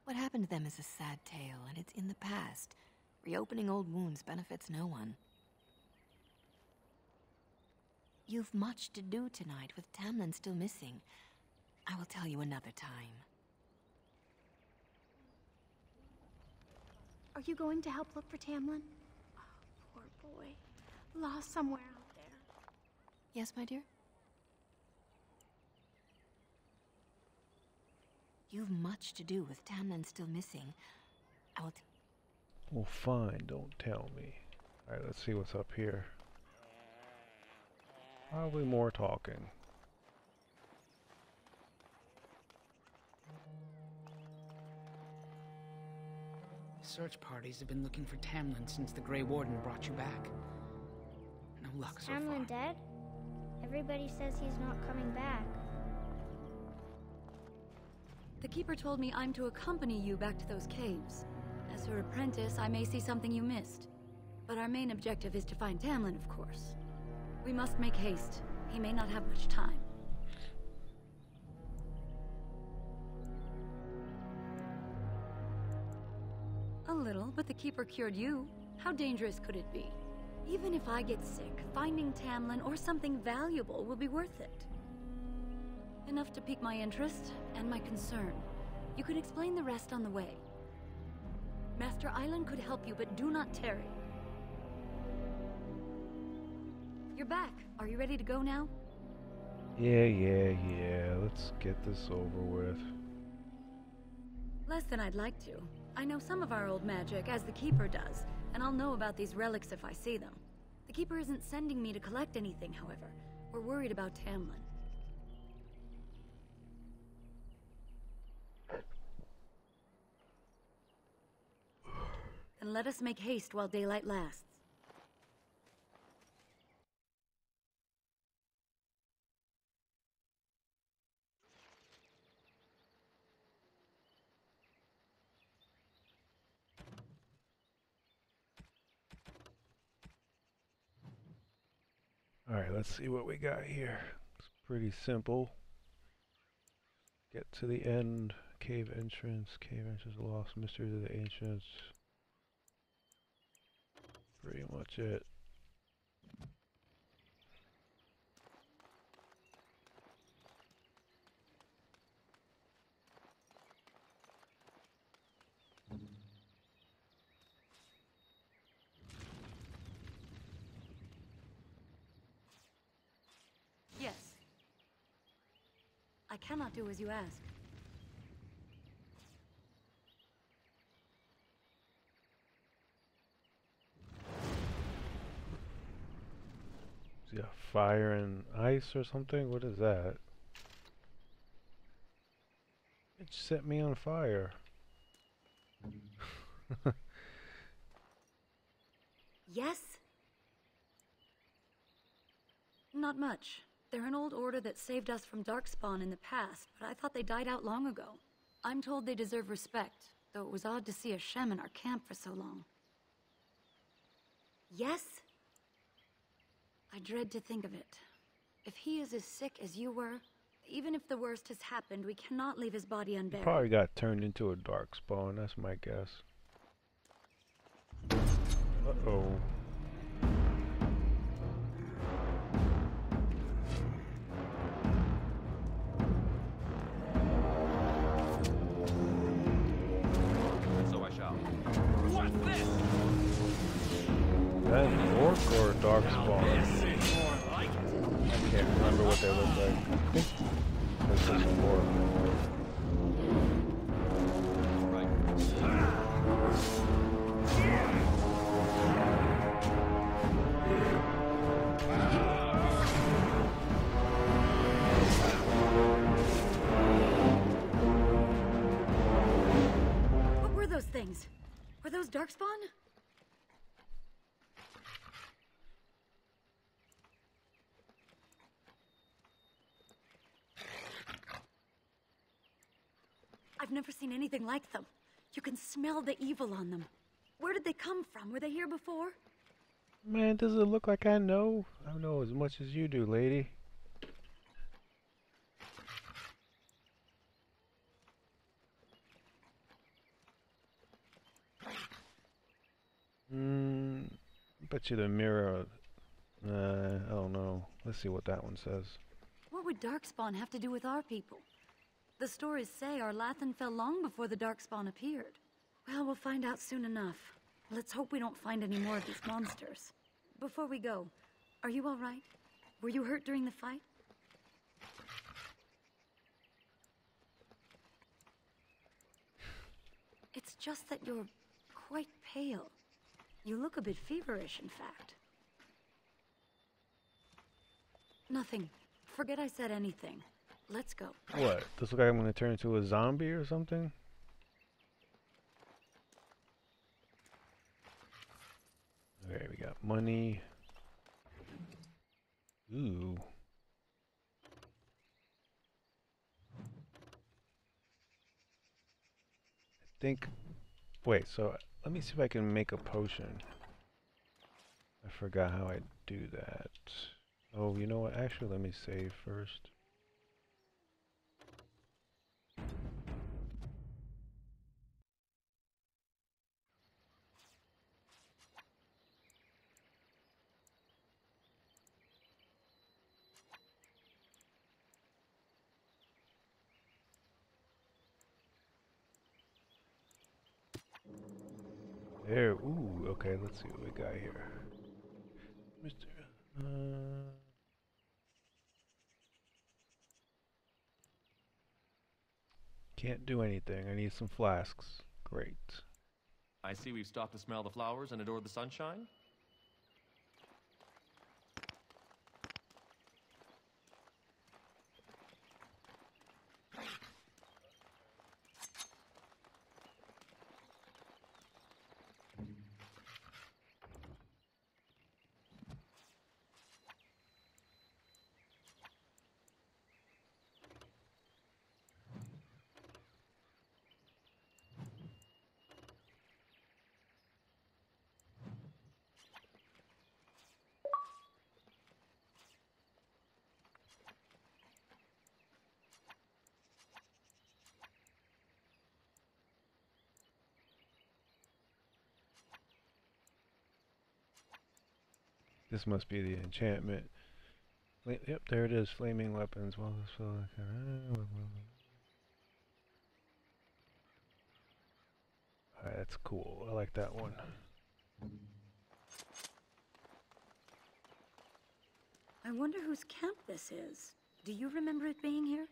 What happened to them is a sad tale, and it's in the past. Reopening old wounds benefits no one. You've much to do tonight with Tamlin still missing. I will tell you another time. Are you going to help look for Tamlin? Oh, poor boy. Lost somewhere out there. Yes, my dear? You've much to do with Tamlin still missing. I will... Well, fine. Don't tell me. Alright, let's see what's up here. Probably more talking. Search parties have been looking for Tamlin since the Grey Warden brought you back. No luck so far. Is Tamlin dead? Everybody says he's not coming back. The Keeper told me I'm to accompany you back to those caves. As her apprentice, I may see something you missed. But our main objective is to find Tamlin, of course. We must make haste. He may not have much time. A little, but the Keeper cured you. How dangerous could it be? Even if I get sick, finding Tamlin or something valuable will be worth it. Enough to pique my interest and my concern. You can explain the rest on the way. Master Island could help you, but do not tarry. You're back. Are you ready to go now? Yeah. Let's get this over with. Less than I'd like to. I know some of our old magic, as the Keeper does, and I'll know about these relics if I see them. The Keeper isn't sending me to collect anything, however. We're worried about Tamlin. Then let us make haste while daylight lasts. Alright, let's see what we got here. It's pretty simple. Get to the end. Cave entrance lost. Mysteries of the ancients. Pretty much it. cannot do as you ask. Yeah, fire and ice or something? What is that? It set me on fire. Yes? Not much. They're an old order that saved us from Darkspawn in the past, but I thought they died out long ago. I'm told they deserve respect, though it was odd to see a Shem in our camp for so long. Yes? I dread to think of it. If he is as sick as you were, even if the worst has happened, we cannot leave his body unburied. Probably got turned into a darkspawn, that's my guess. Uh-oh. So I shall. What's this? Is that an orc or a darkspawn? I can't remember what they look like. I think this is an orc. What were those things? Were those Darkspawn? I've never seen anything like them. You can smell the evil on them. Where did they come from? Were they here before? Man, does it look like I know? I know as much as you do, lady. Bet you the mirror. I don't know. Let's see what that one says. What would Darkspawn have to do with our people? The stories say our Lathan fell long before the Darkspawn appeared. Well, we'll find out soon enough. Let's hope we don't find any more of these monsters. Before we go, are you all right? Were you hurt during the fight? It's just that you're quite pale. You look a bit feverish, in fact. Nothing. Forget I said anything. Let's go. What? Does look like I'm gonna turn into a zombie or something? Okay, we got money. Ooh. I think... Wait, so let me see if I can make a potion. I forgot how I do that. Oh, you know what? Actually, let me save first. There, ooh, okay, let's see what we got here. Mr. Can't do anything. I need some flasks. Great. I see we've stopped to smell the flowers and adore the sunshine. This must be the enchantment. Yep, there it is. Flaming weapons. Well, alright, that's cool. I like that one. I wonder whose camp this is. Do you remember it being here?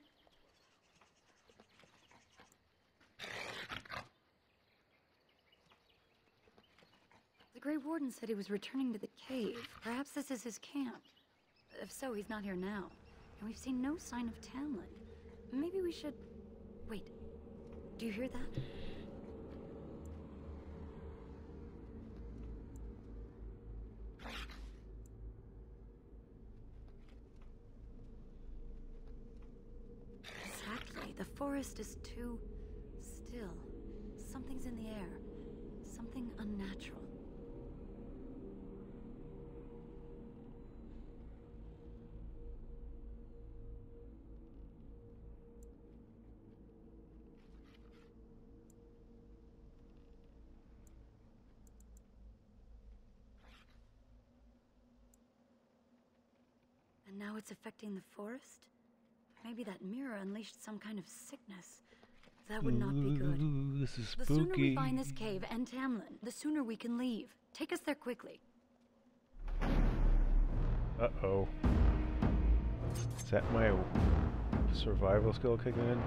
The Grey Warden said he was returning to the cave. Perhaps this is his camp. If so, he's not here now. And we've seen no sign of Tamlin. Maybe we should... Wait. Do you hear that? Exactly. The forest is too still. Something's in the air. Something unnatural. And now it's affecting the forest? Maybe that mirror unleashed some kind of sickness. That would not be good. Ooh, this is spooky. The sooner we find this cave and Tamlin, the sooner we can leave. Take us there quickly. Uh-oh. Is that my survival skill kicking in?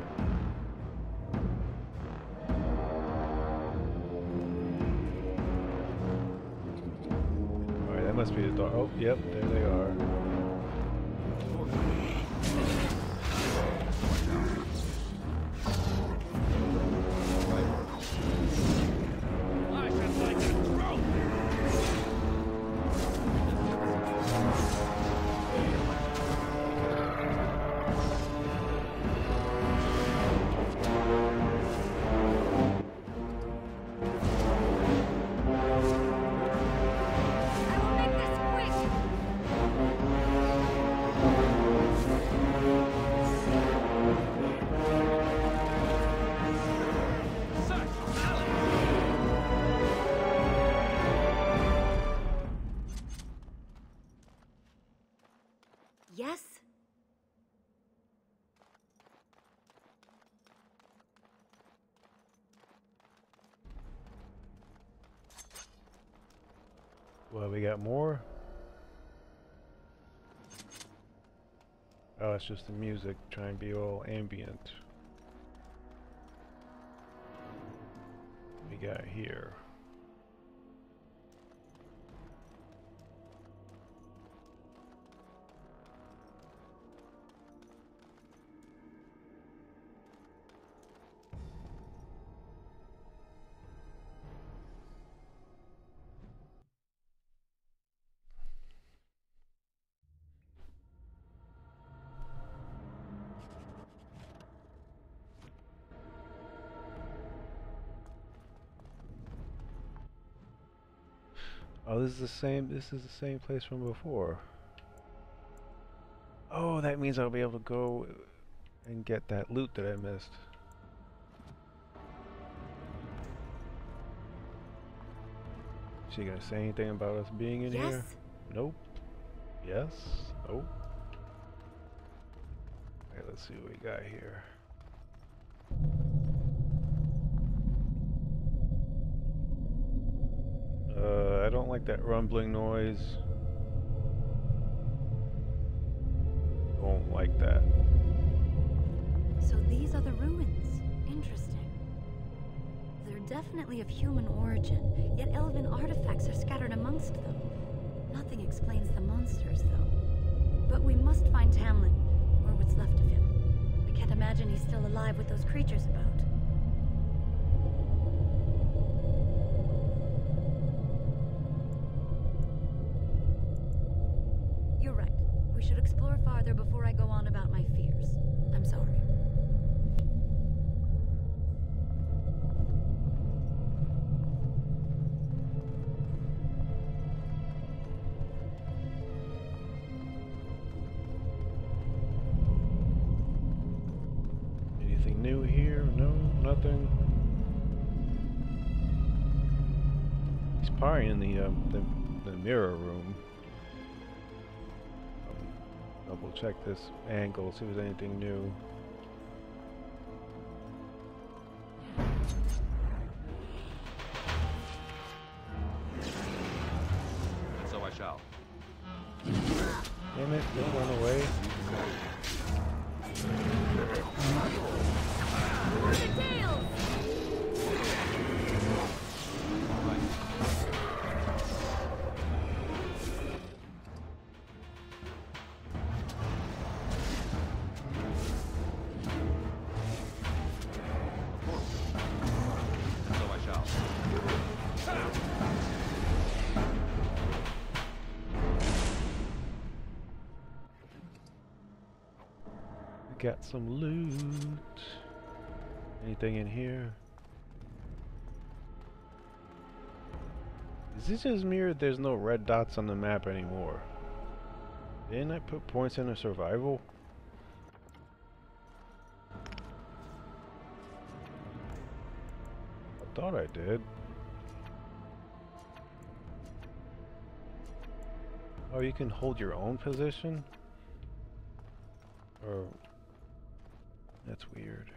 Alright, that must be the door. Oh, yep, there they are. Yes? Well, we got more. Oh, it's just the music trying to be all ambient. We got here. Oh, this is the same place from before. Oh, that means I'll be able to go and get that loot that I missed. Is she gonna say anything about us being in here? Nope. Yes. Nope. Okay, let's see what we got here. I don't like that rumbling noise. Don't like that. So these are the ruins. Interesting. They're definitely of human origin, yet elven artifacts are scattered amongst them. Nothing explains the monsters, though. But we must find Tamlin, or what's left of him. I can't imagine he's still alive with those creatures about. You're right. We should explore farther before I go on about my fears. I'm sorry. Anything new here? No, nothing. He's probably in the mirror room. Double check this angle, see if there's anything new. And so I shall. Damn it, don't run away. got some loot. Anything in here? Is it just me or there's no red dots on the map anymore? Didn't I put points into survival? I thought I did. Oh, you can hold your own position? Or... That's weird.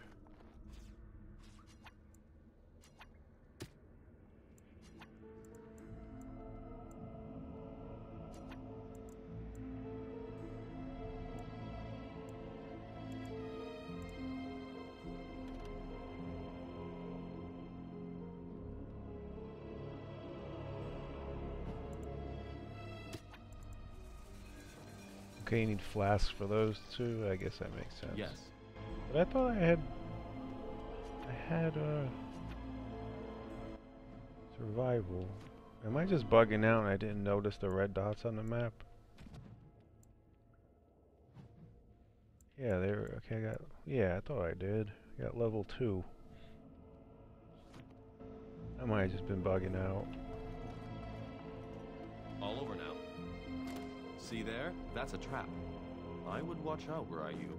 Okay, you need flasks for those two. I guess that makes sense. Yes. But I thought I had survival. Am I just bugging out and I didn't notice the red dots on the map? Yeah, they're okay. I thought I did. I got level 2. I might have just been bugging out. All over now. See there? That's a trap. I would watch out, were I you.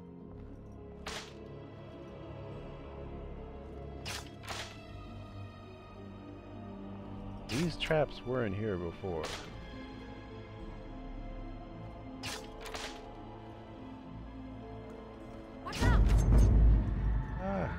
These traps were in here before. Watch out! Ah.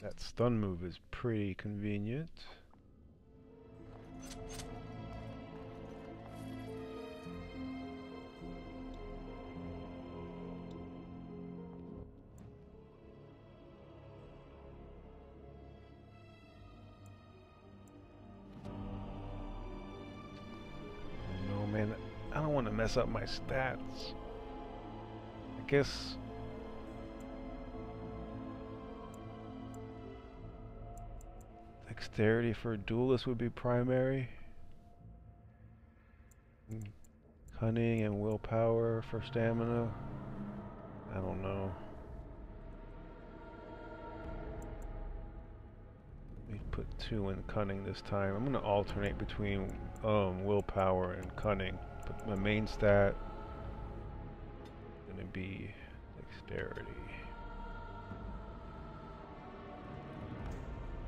That stun move is pretty convenient. No, man, I don't want to mess up my stats. I guess dexterity for a duelist would be primary. Cunning and willpower for stamina. I don't know. Let me put 2 in cunning this time. I'm gonna alternate between willpower and cunning. But my main stat is gonna be dexterity.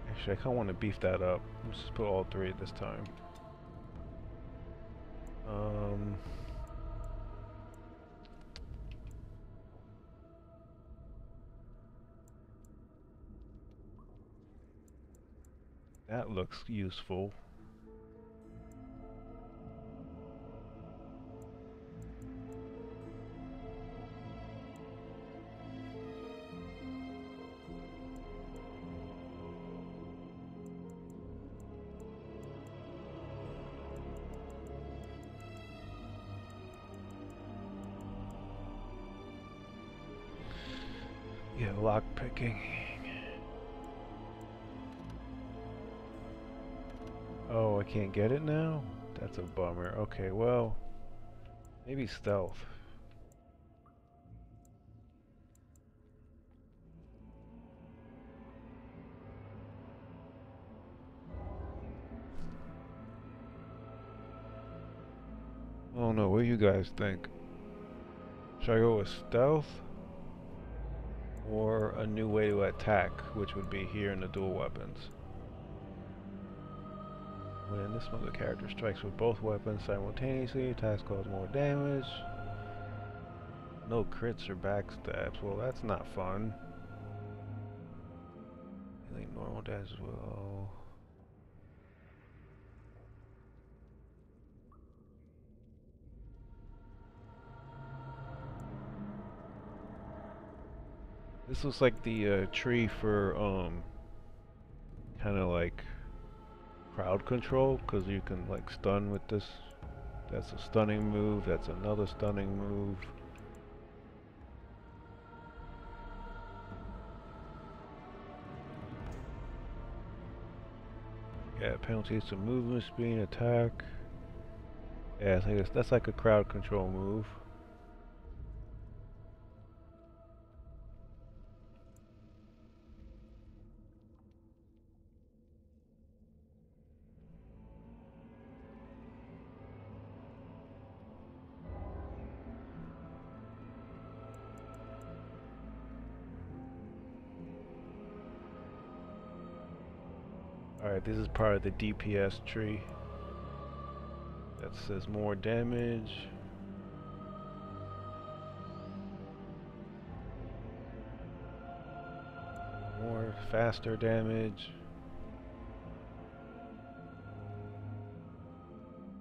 Actually, I kind of want to beef that up. Let's just put all 3 this time. That looks useful. Yeah, lock picking. Oh, I can't get it now? That's a bummer. Okay, well, maybe stealth. I don't know, what do you guys think? Should I go with stealth? Or a new way to attack, which would be here in the dual weapons. When this mode, the character strikes with both weapons simultaneously, attacks cause more damage. No crits or backstabs. Well, that's not fun. Like normal dash as well. This looks like the tree for kind of like crowd control, because you can like stun with this. That's a stunning move. That's another stunning move. Yeah, penalties to movement speed, attack. Yeah, that's like a crowd control move. Alright, this is part of the DPS tree. That says more damage. More faster damage.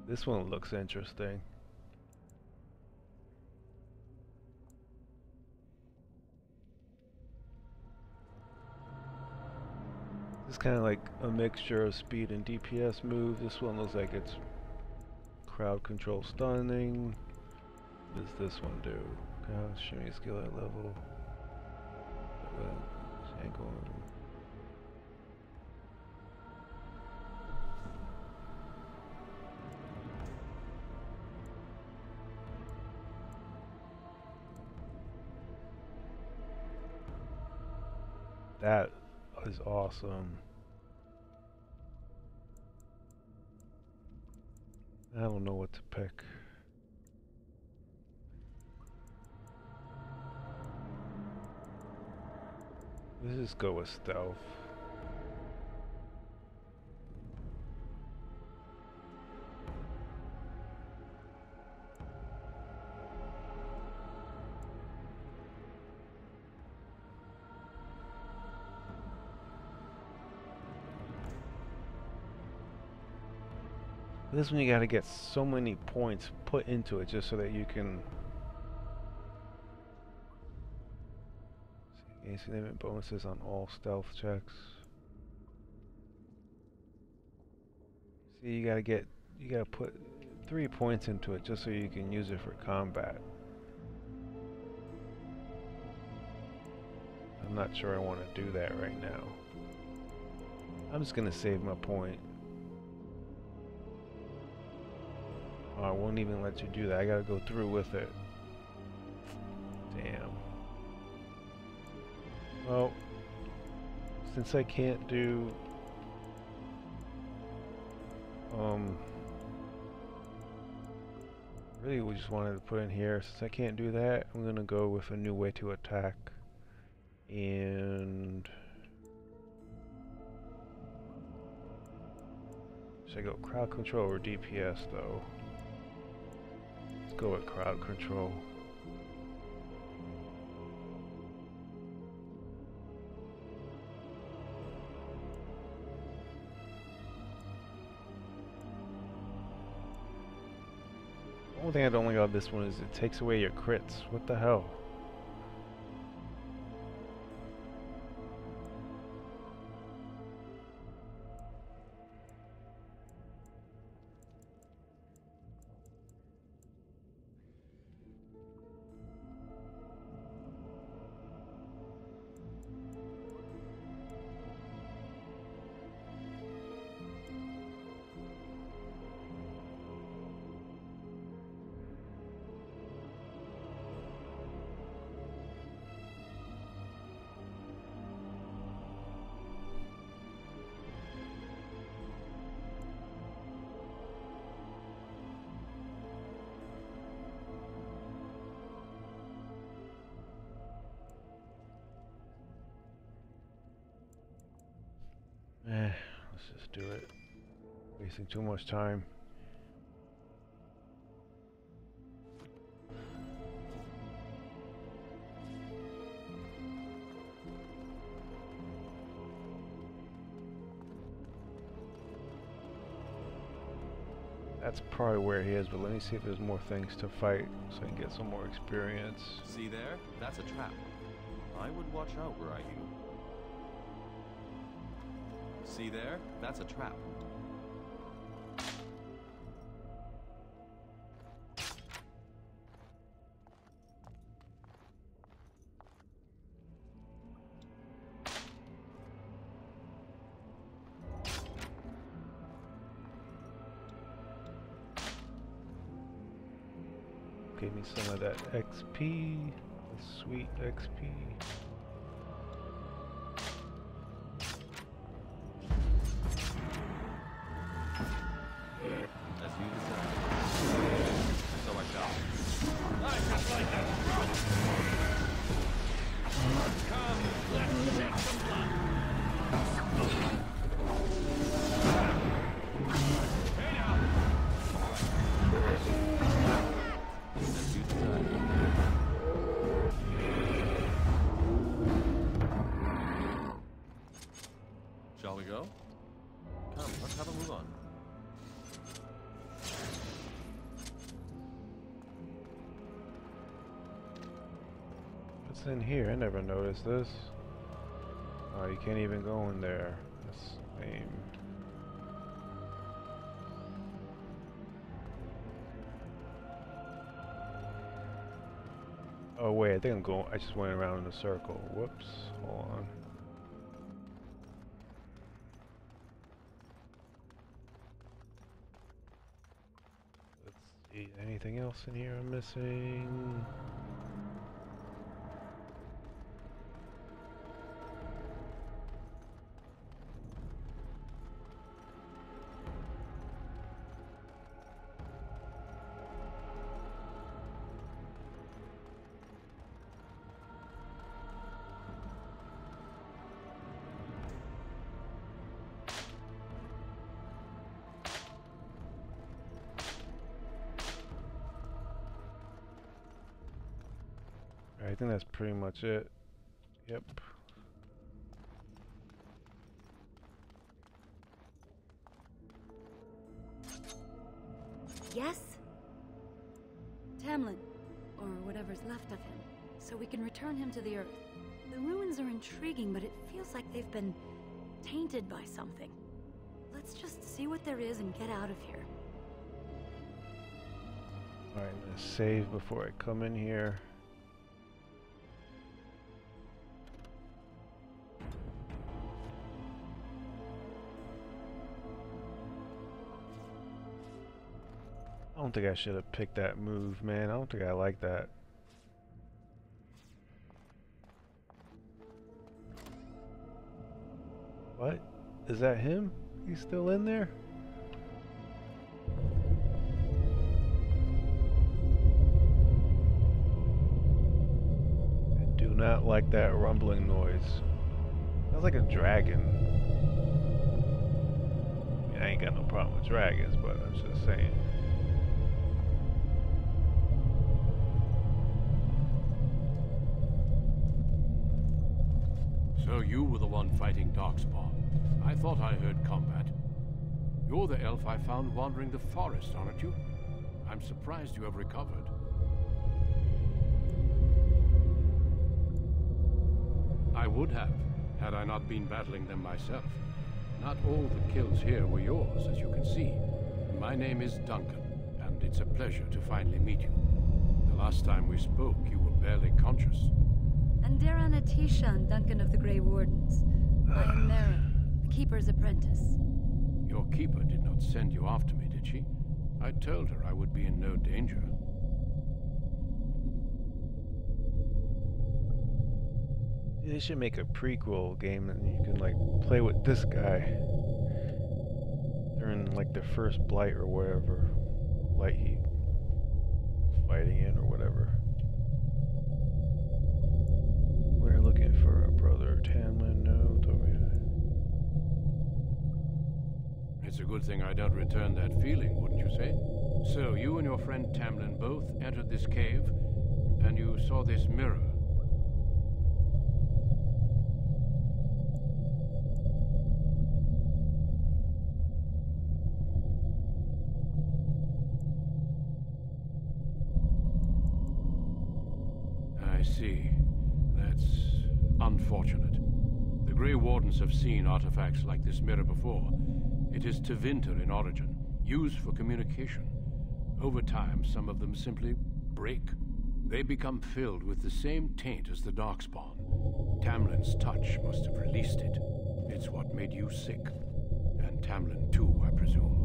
This one looks interesting. This is kind of like a mixture of speed and DPS move. This one looks like it's crowd control stunning. What does this one do? Shimmy skill at level. Angle. That is awesome. I don't know what to pick. Let's just go with stealth. This one you gotta get so many points put into it just so that you can gain significant bonuses on all stealth checks. See, you gotta put 3 points into it just so you can use it for combat. I'm not sure I want to do that right now. I'm just gonna save my point. Oh, I won't even let you do that. I gotta go through with it. Damn. Well, since I can't do really we just wanted to put in here, since I can't do that, I'm gonna go with a new way to attack. And should I go crowd control or DPS though? Let's go with crowd control. The only thing I don't like about this one is it takes away your crits. What the hell? Let's just do it. Wasting too much time. that's probably where he is, but let me see if there's more things to fight so I can get some more experience. See there? That's a trap. I would watch out, were I you. See there? That's a trap. Give me some of that XP, the sweet XP. As you decide. So I shall. I just like that. Come, let's shed some blood. Hey now. As you decide. Shall we go? Come, let's have a move on. What's in here? I never noticed this. Oh, you can't even go in there. That's lame. Oh wait, I think I'm going. I just went around in a circle. Whoops. Hold on. Let's see. Anything else in here I'm missing? I think that's pretty much it. Yep. Yes? Tamlin, or whatever's left of him, so we can return him to the Earth. The ruins are intriguing, but it feels like they've been tainted by something. Let's just see what there is and get out of here. Alright, I'm gonna save before I come in here. I don't think I should have picked that move, man. I don't think I like that. What? Is that him? He's still in there? I do not like that rumbling noise. Sounds like a dragon. I mean, I ain't got no problem with dragons, but I'm just saying. So you were the one fighting Darkspawn. I thought I heard combat. You're the elf I found wandering the forest, aren't you? I'm surprised you have recovered. I would have, had I not been battling them myself. Not all the kills here were yours, as you can see. My name is Duncan, and it's a pleasure to finally meet you. The last time we spoke, you were barely conscious. Andera Natishan, Duncan of the Grey Wardens. I am Mara, the Keeper's apprentice. Your keeper did not send you after me, did she? I told her I would be in no danger. They should make a prequel game and you can like play with this guy during like the first blight or whatever blight he was fighting in or whatever. We're looking for a brother Tamlin. No, don't we? It's a good thing I don't return that feeling, wouldn't you say? So, you and your friend Tamlin both entered this cave, and you saw this mirror. see. That's unfortunate. The Grey Wardens have seen artifacts like this mirror before. It is Tevinter in origin, used for communication. Over time, some of them simply break. They become filled with the same taint as the Darkspawn. Tamlin's touch must have released it. It's what made you sick. And Tamlin too, I presume.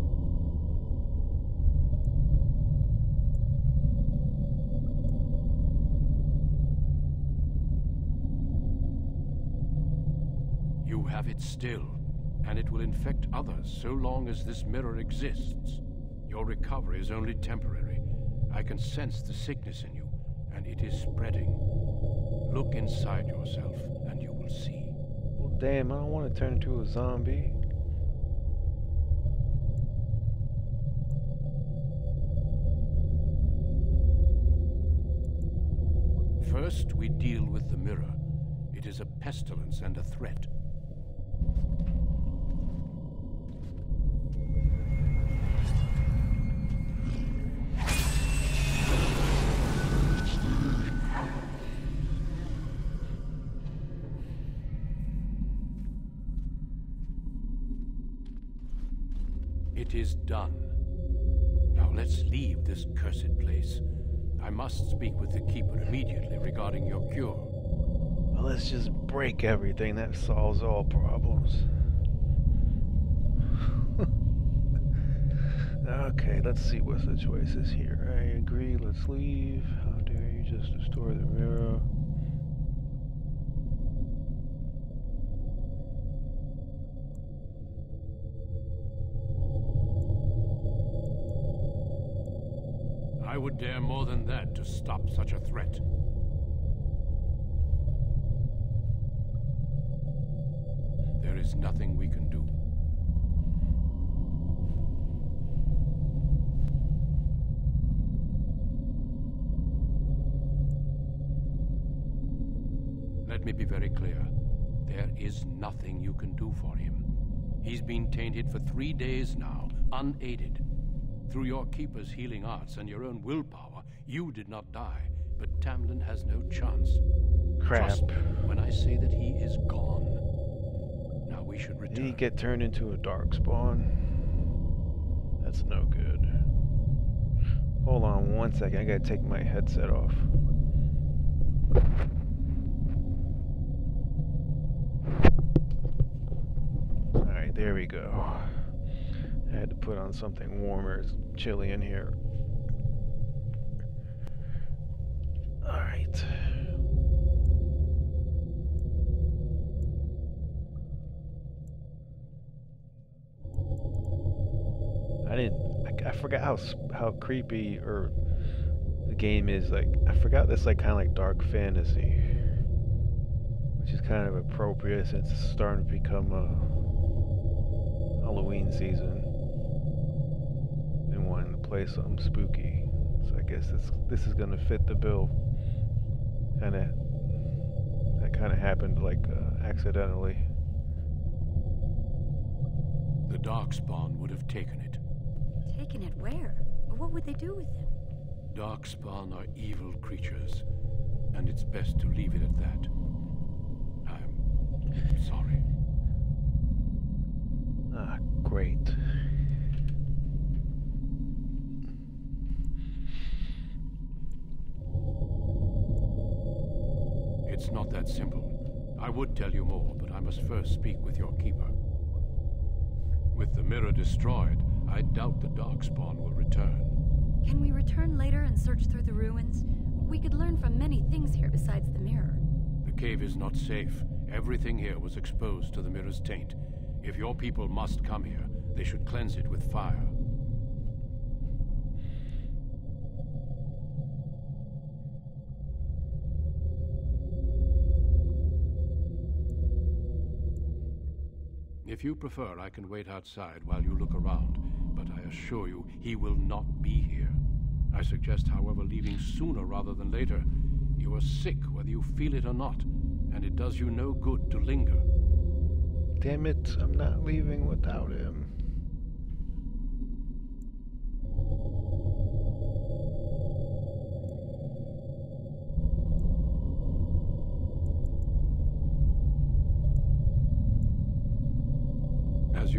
You have it still, and it will infect others so long as this mirror exists. Your recovery is only temporary. I can sense the sickness in you, and it is spreading. Look inside yourself, and you will see. Well, damn, I don't want to turn into a zombie. First, we deal with the mirror. It is a pestilence and a threat. It is done. Now let's leave this cursed place. I must speak with the Keeper immediately regarding your cure. Well, let's just break everything. That solves all problems. Okay, let's see what the choice is here. I agree, let's leave. How dare you just destroy the mirror? I would dare more than that to stop such a threat. There is nothing we can do. Let me be very clear. There is nothing you can do for him. He's been tainted for 3 days now, unaided. Through your Keeper's healing arts and your own willpower, you did not die, but Tamlin has no chance. Crap. Trust me when I say that he is gone. Now we should return. Did he get turned into a Darkspawn? That's no good. Hold on one second, I gotta take my headset off. Alright, there we go. I had to put on something warmer. It's chilly in here. Alright. I forgot how creepy or the game is. Like, I forgot that's like kind of like dark fantasy, which is kind of appropriate since it's starting to become a Halloween season. Wanting to play something spooky, so I guess this is gonna fit the bill. That kind of happened like accidentally. The Darkspawn would have taken it. Taken it where? What would they do with it? Darkspawn are evil creatures, and it's best to leave it at that. I'm sorry. Ah, great. It's not that simple. I would tell you more, but I must first speak with your Keeper. With the mirror destroyed, I doubt the Darkspawn will return. Can we return later and search through the ruins? We could learn from many things here besides the mirror. The cave is not safe. Everything here was exposed to the mirror's taint. If your people must come here, they should cleanse it with fire. If you prefer, I can wait outside while you look around, but I assure you, he will not be here. I suggest, however, leaving sooner rather than later. You are sick whether you feel it or not, and it does you no good to linger. Damn it, I'm not leaving without him.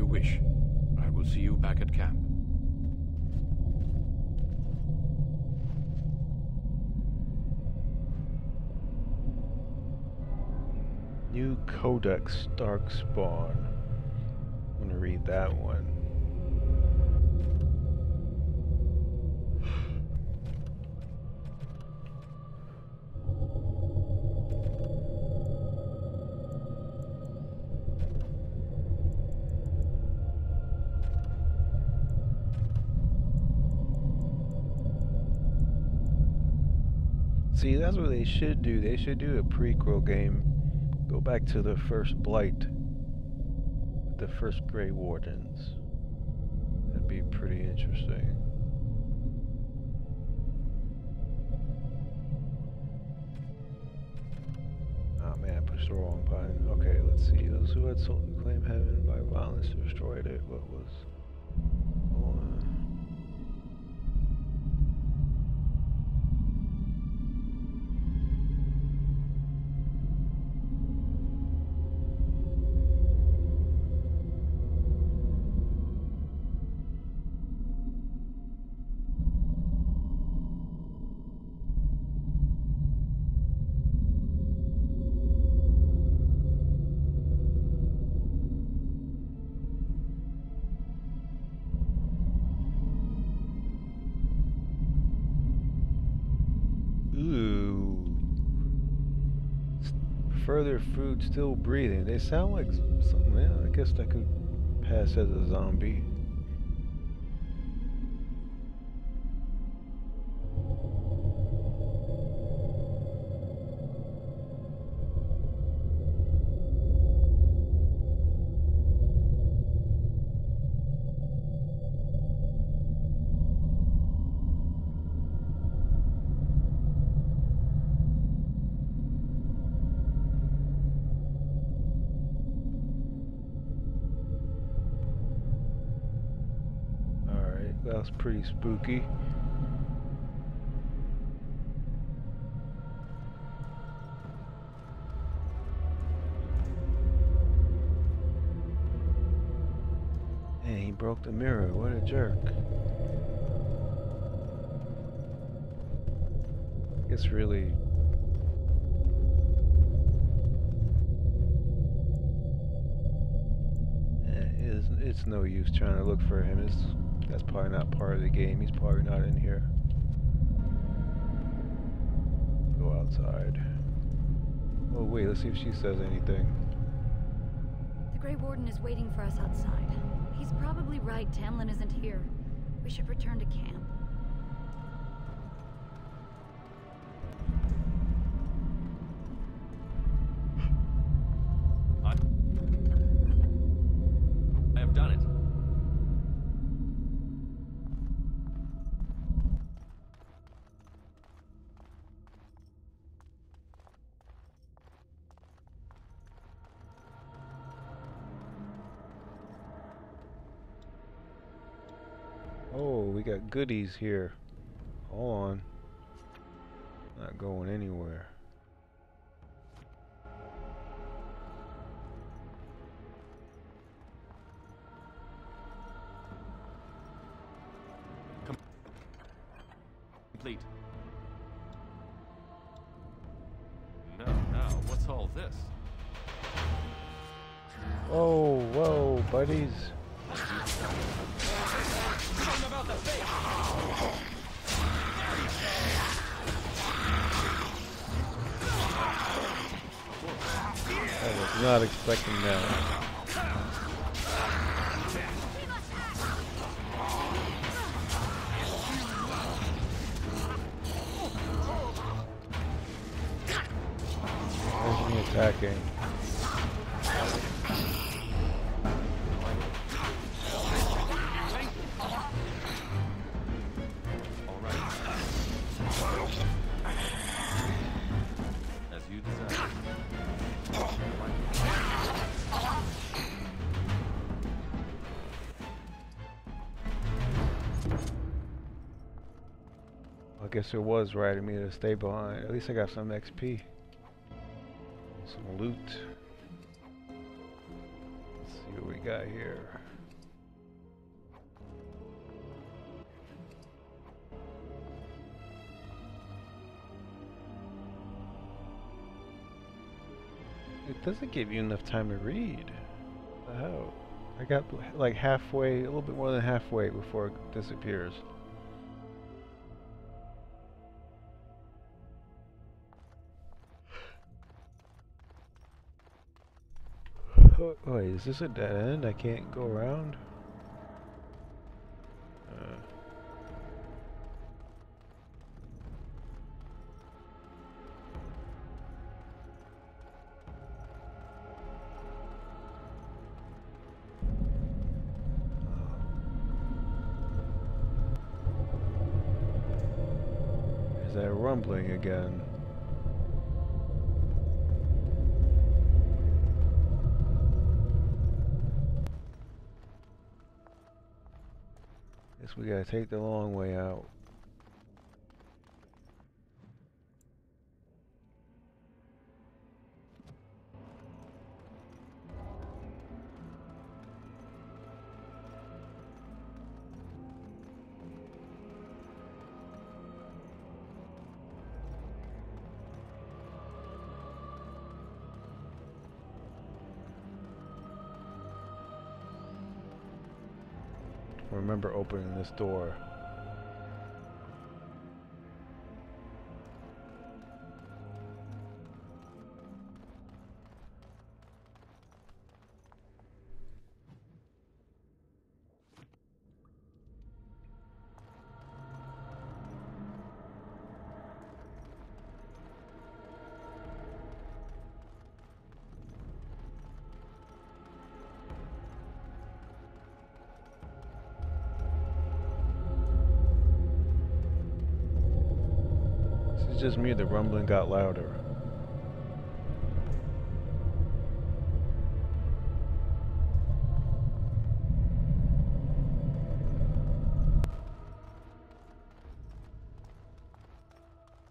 you wish. I will see you back at camp. New Codex Darkspawn. I'm gonna read that one. See, that's what they should do. They should do a prequel game. Go back to the first Blight. With the first Grey Wardens. That'd be pretty interesting. Oh man, I pushed the wrong button. Okay, let's see. Those who had sought to claim heaven by violence destroyed it. What was... Further food still breathing. They sound like something. Yeah, I guess that could pass as a zombie. That was pretty spooky. And he broke the mirror. What a jerk. It's really... It's no use trying to look for him. That's probably not part of the game. He's probably not in here. Go outside. Oh wait, let's see if she says anything. The Grey Warden is waiting for us outside. He's probably right. Tamlin isn't here. We should return to camp. I have done it. Oh, we got goodies here. Hold on. Not going anywhere. Complete. No, what's all this? Oh, whoa, buddies. I was not expecting that. Where's me attacking? I guess it was right of me to stay behind. At least I got some XP. Some loot. Let's see What do we got here? It doesn't give you enough time to read. What the hell? I got like halfway, a little bit more than halfway before it disappears. Oh, wait, is this a dead end? I can't go around? Is that rumbling again? Guess we gotta take the long way out. Remember opening this door. Just me, the rumbling got louder.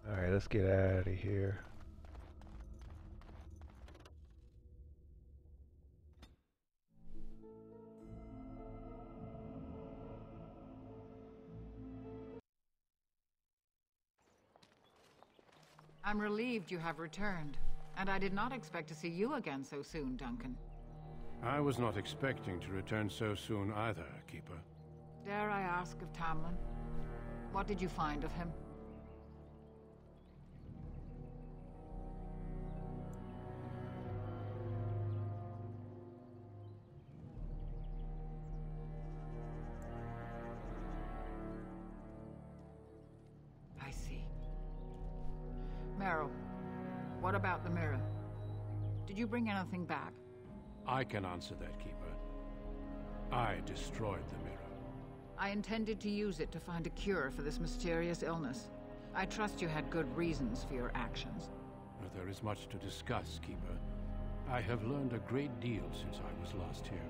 Alright, let's get out of here. I'm relieved you have returned, and I did not expect to see you again so soon, Duncan. I was not expecting to return so soon either, Keeper. Dare I ask of Tamlin? What did you find of him? I see. Meryl, what about the mirror? Did you bring anything back? I can answer that, Keeper. I destroyed the mirror. I intended to use it to find a cure for this mysterious illness. I trust you had good reasons for your actions. There is much to discuss, Keeper. I have learned a great deal since I was last here.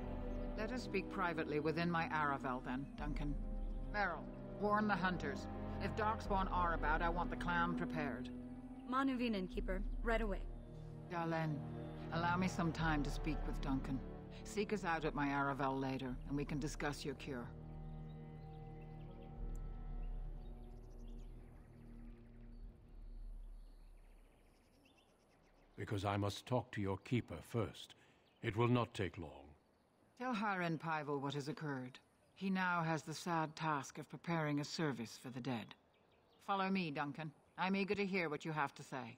Let us speak privately within my Aravel, then, Duncan. Meryl, warn the hunters. If Darkspawn are about, I want the clan prepared. Manuvinen, Keeper. Right away. Darlene, allow me some time to speak with Duncan. Seek us out at my Aravel later, and we can discuss your cure. Because I must talk to your Keeper first. It will not take long. Tell Haren Pyvel what has occurred. He now has the sad task of preparing a service for the dead. Follow me, Duncan. I'm eager to hear what you have to say.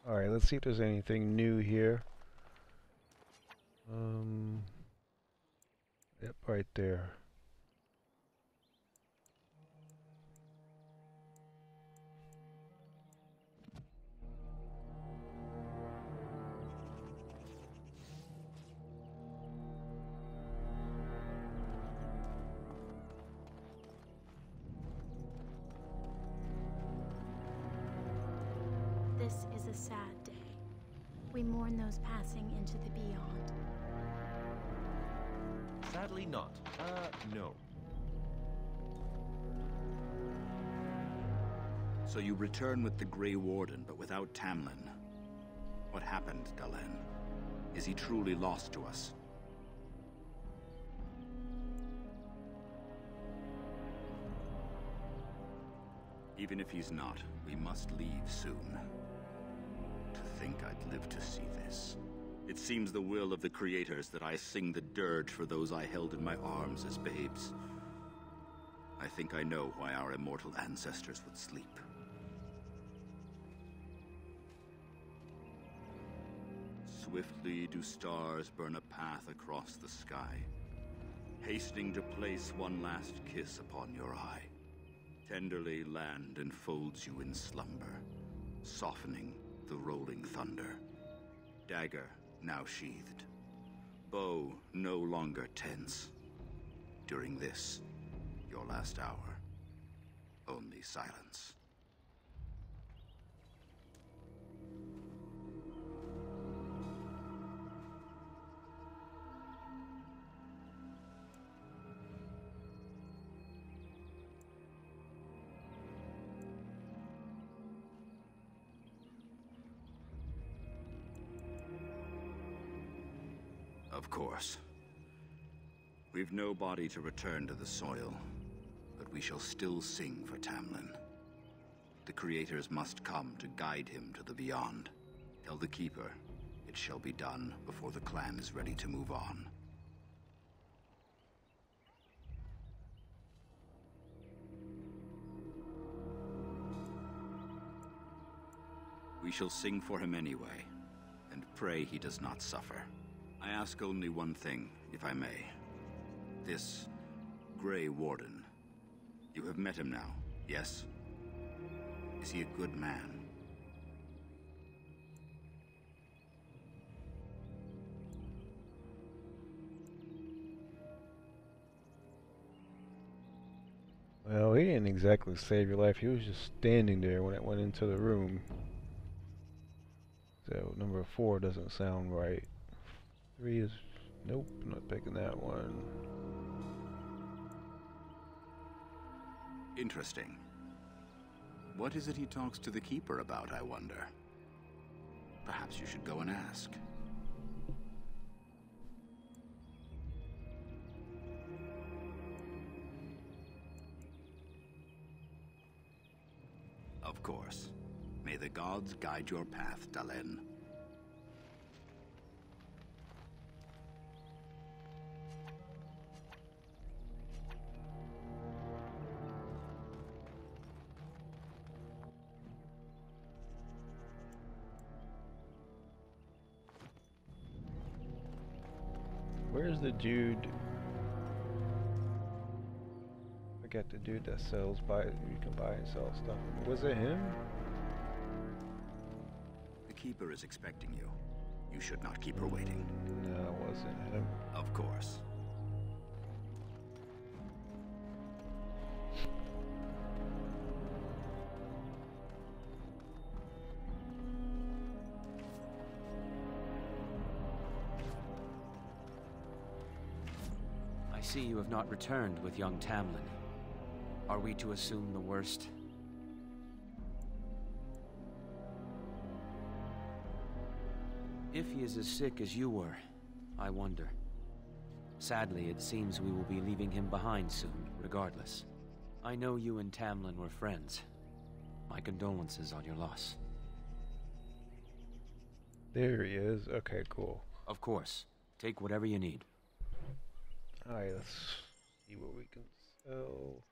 Alright, let's see if there's anything new here. Yep, right there. This is a sad day. We mourn those passing into the beyond. Sadly not. No. So you return with the Grey Warden, but without Tamlin. What happened, Dalen? Is he truly lost to us? Even if he's not, we must leave soon. To think I'd live to see this. It seems the will of the creators that I sing the dirge for those I held in my arms as babes. I think I know why our immortal ancestors would sleep. Swiftly do stars burn a path across the sky, hastening to place one last kiss upon your eye. Tenderly land enfolds you in slumber, softening the rolling thunder. Dagger now sheathed, bow no longer tense. During this, your last hour, only silence. Of course. We've no body to return to the soil, but we shall still sing for Tamlin. The creators must come to guide him to the beyond. Tell the Keeper, it shall be done before the clan is ready to move on. We shall sing for him anyway, and pray he does not suffer. I ask only one thing, if I may. This Grey Warden. You have met him now, yes? Is he a good man? Well, he didn't exactly save your life. He was just standing there when it went into the room. So number 4 doesn't sound right. 3 is... nope, I'm not picking that one. Interesting. What is it he talks to the Keeper about, I wonder? Perhaps you should go and ask. Of course. May the gods guide your path, Dalen. Where's the dude? I forget the dude that sells, you can buy and sell stuff. Was it him? The Keeper is expecting you. You should not keep her waiting. No, it wasn't him. Of course. I see you have not returned with young Tamlin. Are we to assume the worst? If he is as sick as you were, I wonder. Sadly, it seems we will be leaving him behind soon, regardless. I know you and Tamlin were friends. My condolences on your loss. There he is. Okay, cool. Of course. Take whatever you need. Alright, let's see what we can sell.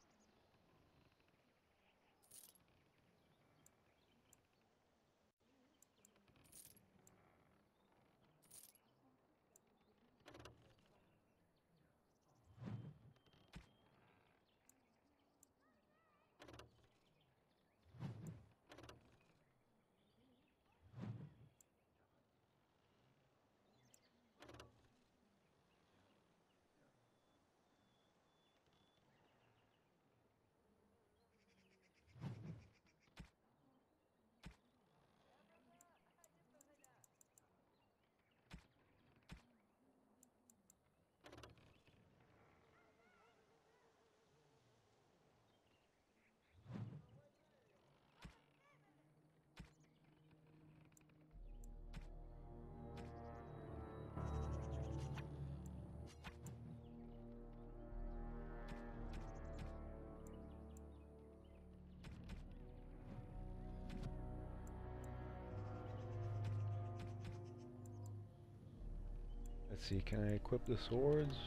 Let's see, can I equip the swords?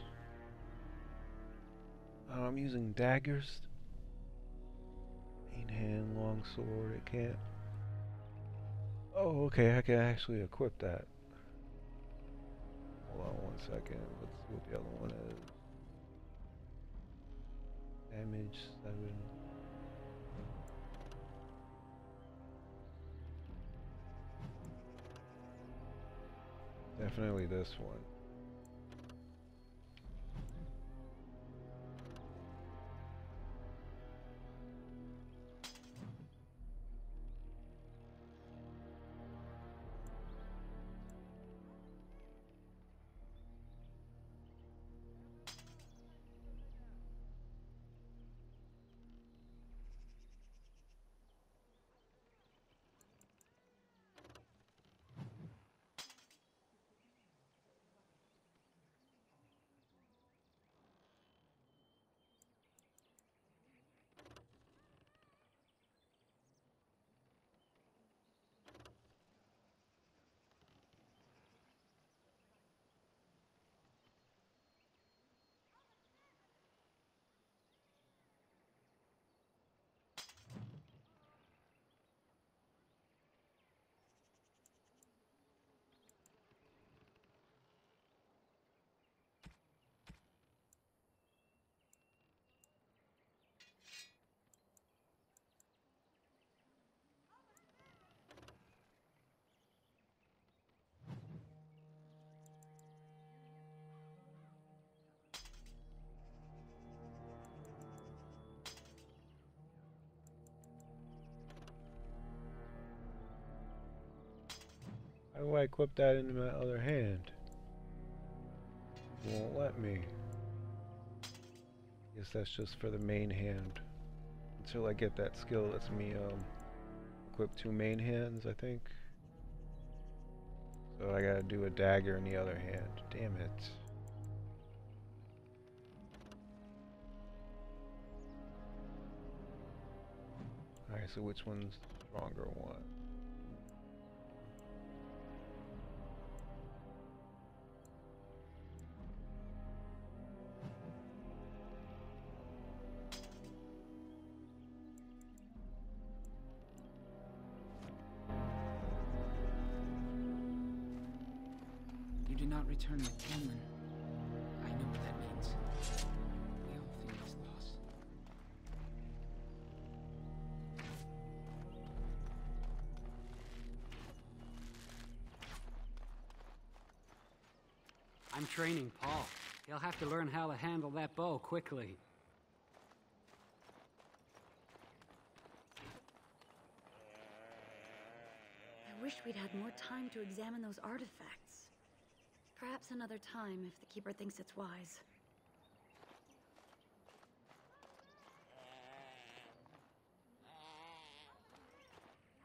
I'm using daggers. Main hand, long sword, it can't. Oh, okay, I can actually equip that. Hold on 1 second, let's see what the other one is. Damage 7. Definitely this one. How do I equip that into my other hand? It won't let me. Guess that's just for the main hand. Until I get that skill, lets me equip 2 main hands, I think. So I gotta do a dagger in the other hand. Damn it. Alright, so which one's the stronger one? You did not return with Tamlin. I know what that means. We all feel his loss. I'm training Paul. He'll have to learn how to handle that bow quickly. I wish we'd had more time to examine those artifacts. Perhaps another time, if the Keeper thinks it's wise.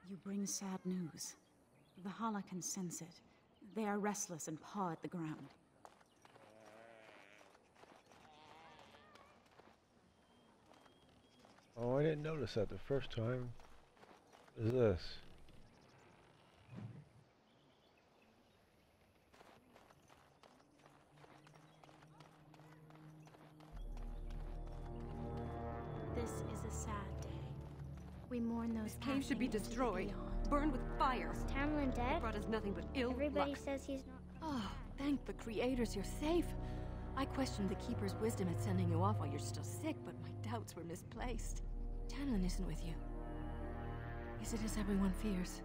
You bring sad news. The Hala can sense it. They are restless and paw at the ground. Oh, I didn't notice that the first time. What is this? This is a sad day. We mourn those This cave should be passing into the destroyed, beyond. burned with fire. Is Tamlin dead? It brought us nothing but ill Everybody luck. says he's not. Oh, thank the creators you're safe. I questioned the Keeper's wisdom at sending you off while you're still sick, but my doubts were misplaced. Tamlin isn't with you. Is it as everyone fears?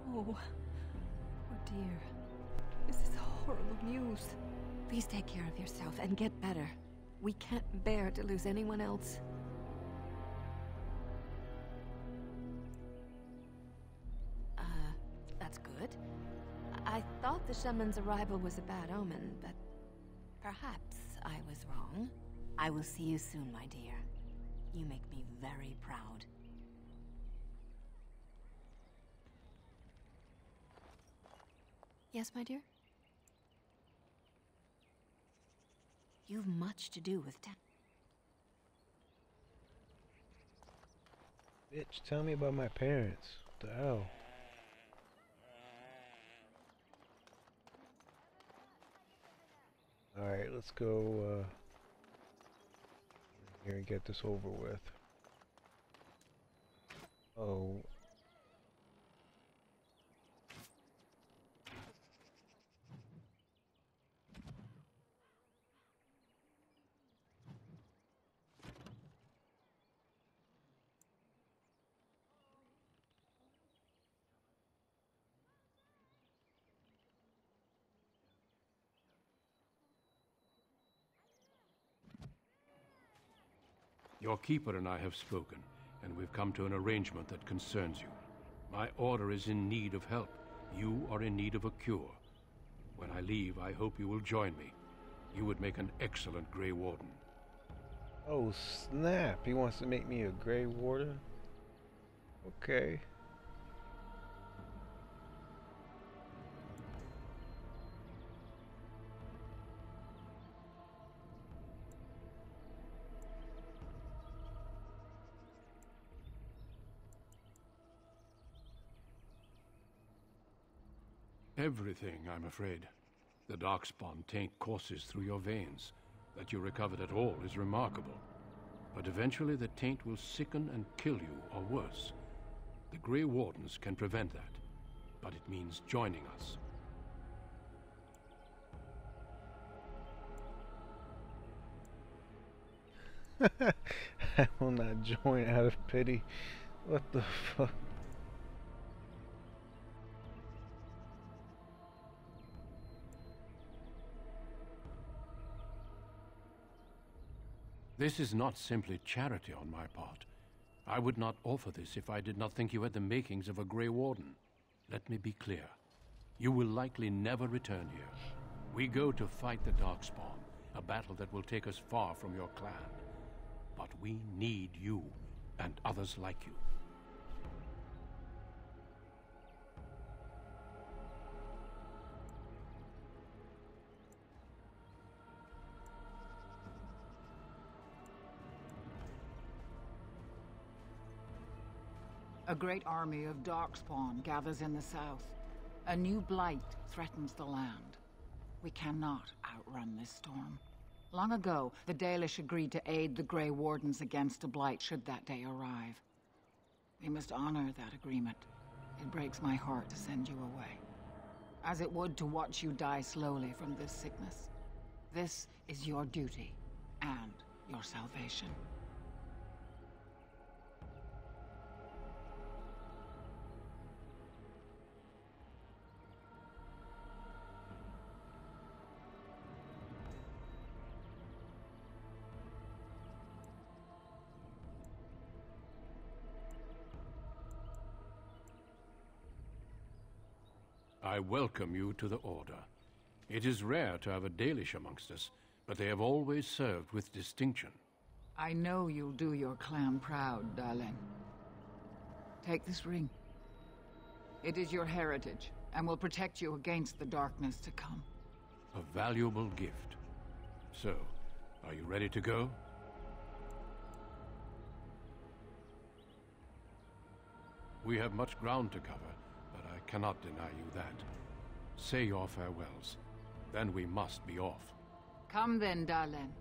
Oh, poor dear. This is horrible news. Please take care of yourself and get better. We can't bear to lose anyone else. That's good. I thought the shaman's arrival was a bad omen, but perhaps I was wrong. I will see you soon, my dear. You make me very proud. Yes, my dear? You've much to do with Bitch, tell me about my parents. What the hell? Alright, let's go here and get this over with. Oh. Your keeper and I have spoken, and we've come to an arrangement that concerns you. My order is in need of help. You are in need of a cure. When I leave, I hope you will join me. You would make an excellent Grey Warden. Oh snap, he wants to make me a Grey Warden? Okay. Everything, I'm afraid. The Darkspawn taint courses through your veins. That you recovered at all is remarkable. But eventually the taint will sicken and kill you, or worse. The Grey Wardens can prevent that, but it means joining us. I will not join out of pity. What the fuck? This is not simply charity on my part. I would not offer this if I did not think you had the makings of a Grey Warden. Let me be clear. You will likely never return here. We go to fight the Darkspawn, a battle that will take us far from your clan. But we need you, and others like you. A great army of Darkspawn gathers in the south. A new blight threatens the land. We cannot outrun this storm. Long ago, the Dalish agreed to aid the Grey Wardens against a blight should that day arrive. We must honor that agreement. It breaks my heart to send you away, as it would to watch you die slowly from this sickness. This is your duty and your salvation. I welcome you to the Order. It is rare to have a Dalish amongst us, but they have always served with distinction. I know you'll do your clan proud, Darlene. Take this ring. It is your heritage, and will protect you against the darkness to come. A valuable gift. So, are you ready to go? We have much ground to cover, but I cannot deny you that. Say your farewells. Then we must be off. Come then, Darlene.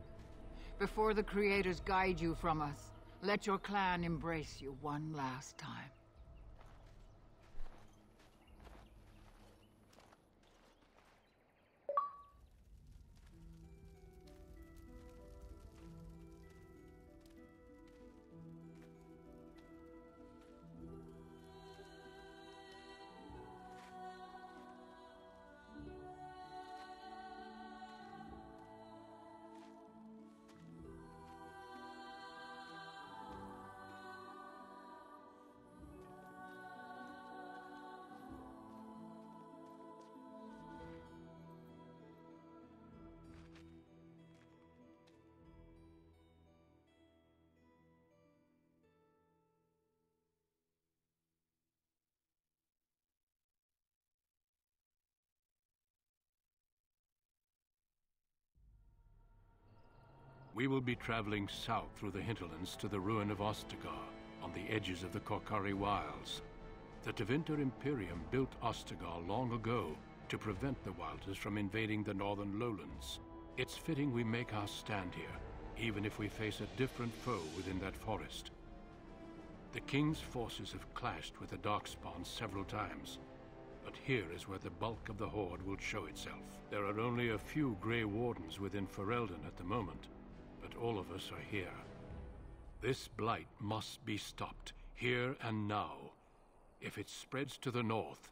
Before the Creators guide you from us, let your clan embrace you one last time. We will be traveling south through the hinterlands to the ruin of Ostagar, on the edges of the Korkari Wilds. The Tevinter Imperium built Ostagar long ago to prevent the Wilders from invading the northern lowlands. It's fitting we make our stand here, even if we face a different foe within that forest. The King's forces have clashed with the Darkspawn several times, but here is where the bulk of the Horde will show itself. There are only a few Grey Wardens within Ferelden at the moment, but all of us are here. This blight must be stopped, here and now. If it spreads to the north,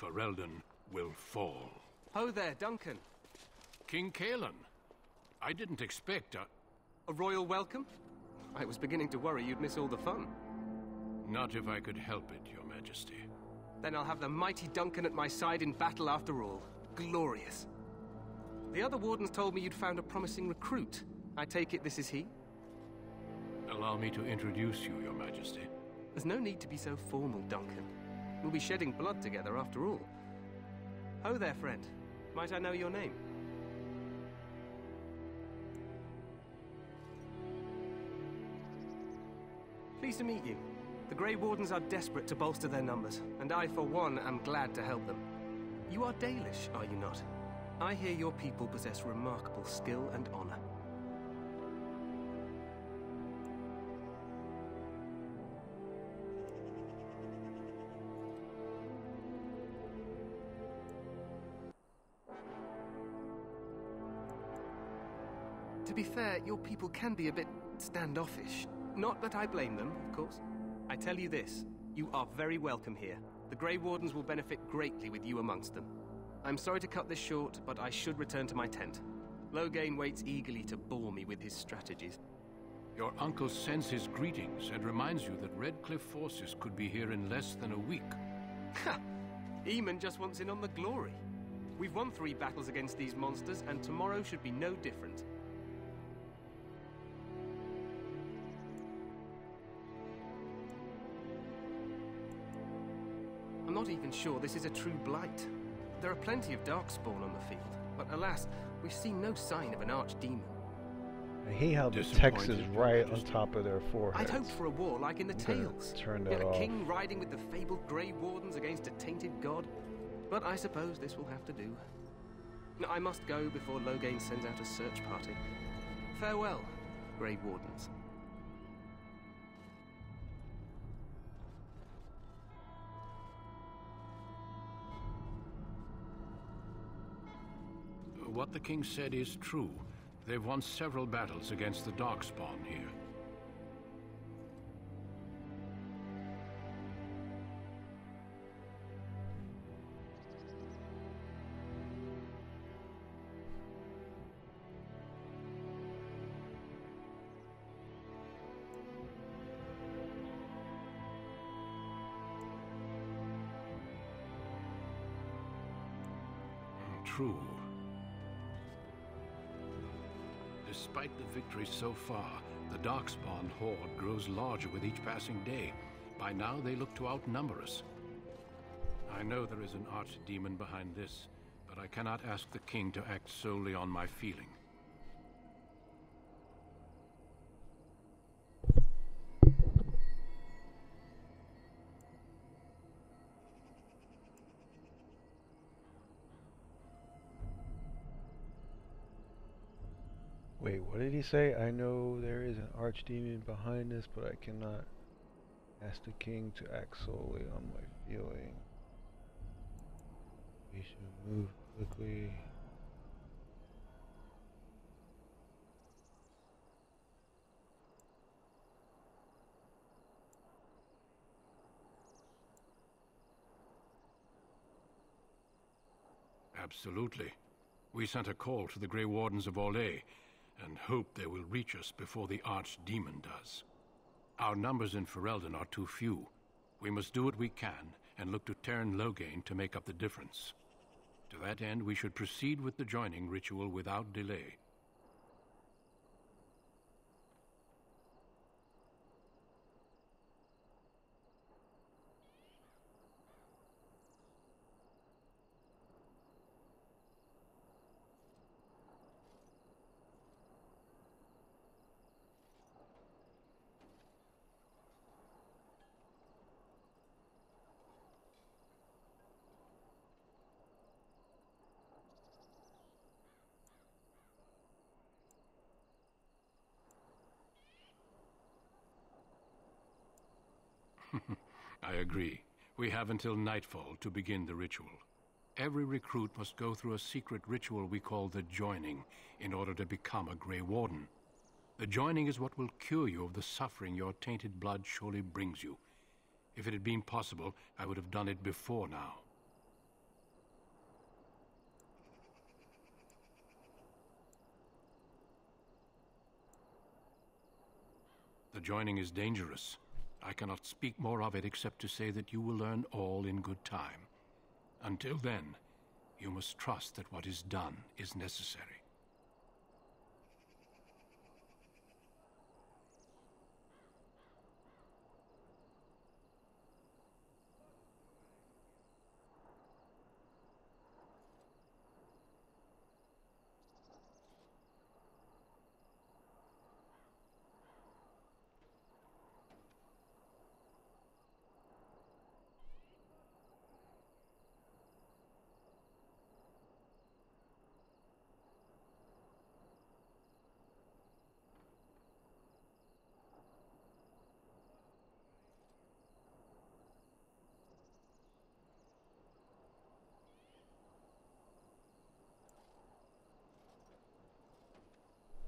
Ferelden will fall. Ho there, Duncan. King Kalen. I didn't expect a royal welcome? I was beginning to worry you'd miss all the fun. Not if I could help it, Your Majesty. Then I'll have the mighty Duncan at my side in battle after all. Glorious. The other wardens told me you'd found a promising recruit. I take it this is he? Allow me to introduce you, Your Majesty. There's no need to be so formal, Duncan. We'll be shedding blood together after all. Ho there, friend. Might I know your name? Pleased to meet you. The Grey Wardens are desperate to bolster their numbers, and I, for one, am glad to help them. You are Dalish, are you not? I hear your people possess remarkable skill and honor. To be fair, your people can be a bit standoffish. Not that I blame them, of course. I tell you this, you are very welcome here. The Grey Wardens will benefit greatly with you amongst them. I'm sorry to cut this short, but I should return to my tent. Loghain waits eagerly to bore me with his strategies. Your uncle sends his greetings and reminds you that Redcliffe forces could be here in less than a week. Ha! Eamon just wants in on the glory. We've won 3 battles against these monsters, and tomorrow should be no different. I'm not even sure this is a true blight. There are plenty of Darkspawn on the field, but alas, we've seen no sign of an archdemon. I hate how the text is right on top of their foreheads. I'd hoped for a war like in the Tales. Turn Yet that a off. king riding with the fabled Grey Wardens against a tainted god. But I suppose this will have to do. I must go before Loghain sends out a search party. Farewell, Grey Wardens. What the king said is true. They've won several battles against the Darkspawn here. True. Despite the victory so far, the Darkspawn horde grows larger with each passing day. By now, they look to outnumber us. I know there is an archdemon behind this, but I cannot ask the king to act solely on my feeling. Wait, what did he say? I know there is an archdemon behind this, but I cannot ask the king to act solely on my feeling. We should move quickly. Absolutely. We sent a call to the Grey Wardens of Orlais, and hope they will reach us before the archdemon does. Our numbers in Ferelden are too few. We must do what we can, and look to Teyrn Loghain to make up the difference. To that end, we should proceed with the joining ritual without delay. I agree. We have until nightfall to begin the ritual. Every recruit must go through a secret ritual we call the Joining in order to become a Grey Warden. The Joining is what will cure you of the suffering your tainted blood surely brings you. If it had been possible, I would have done it before now. The Joining is dangerous. I cannot speak more of it except to say that you will learn all in good time. Until then, you must trust that what is done is necessary.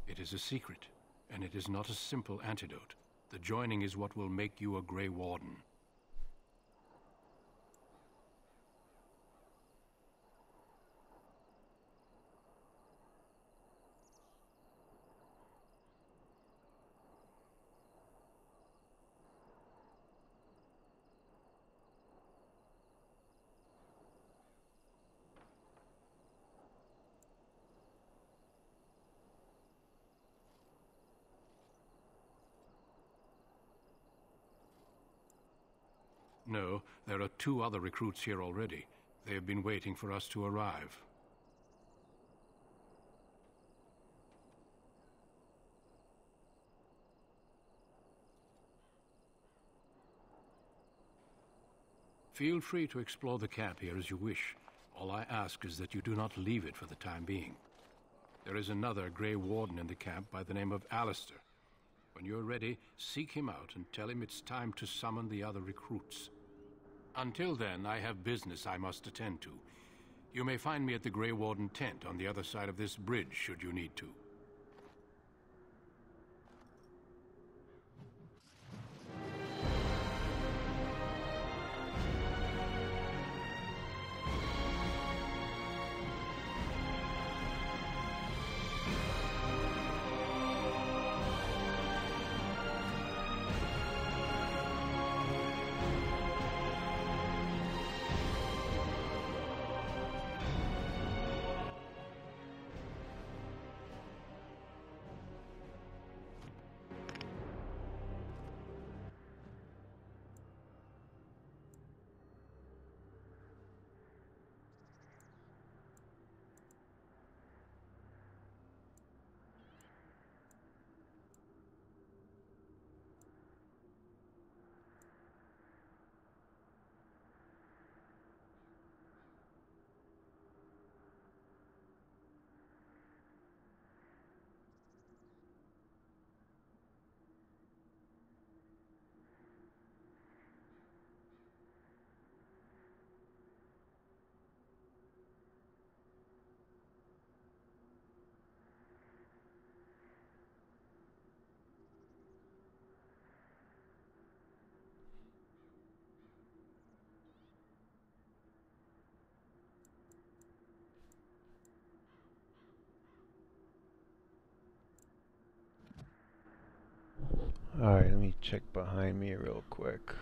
It is a secret, and it is not a simple antidote. The Joining is what will make you a Grey Warden. No, there are 2 other recruits here already. They have been waiting for us to arrive. Feel free to explore the camp here as you wish. All I ask is that you do not leave it for the time being. There is another Grey Warden in the camp by the name of Alistair. When you're ready, seek him out and tell him it's time to summon the other recruits. Until then, I have business I must attend to. You may find me at the Grey Warden tent on the other side of this bridge, should you need to. Alright, let me check behind me real quick.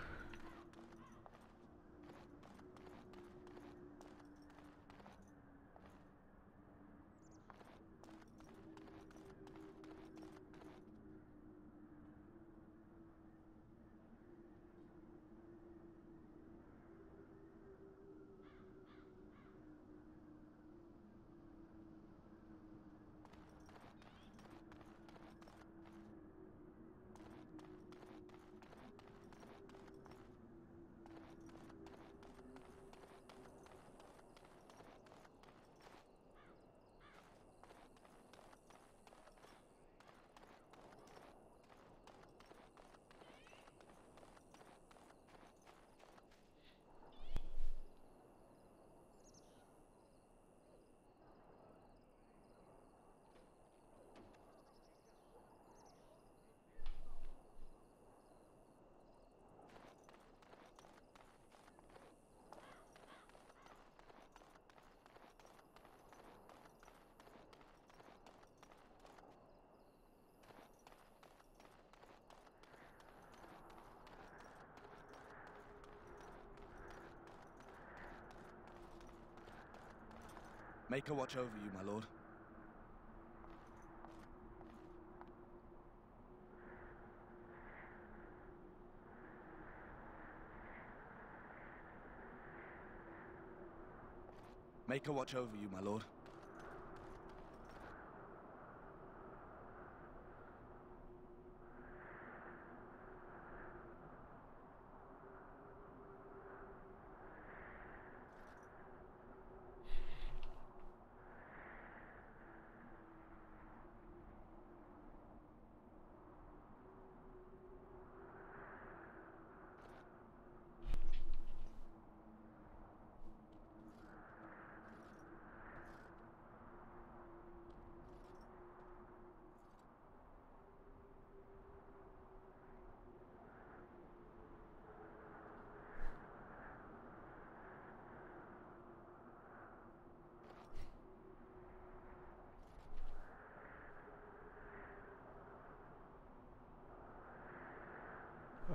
Make her watch over you, my lord. Make her watch over you, my lord.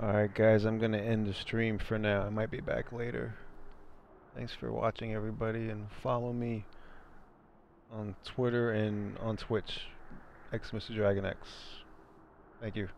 Alright guys, I'm gonna end the stream for now. I might be back later. Thanks for watching everybody, and follow me on Twitter and on Twitch, Mr. Dragon X. Thank you.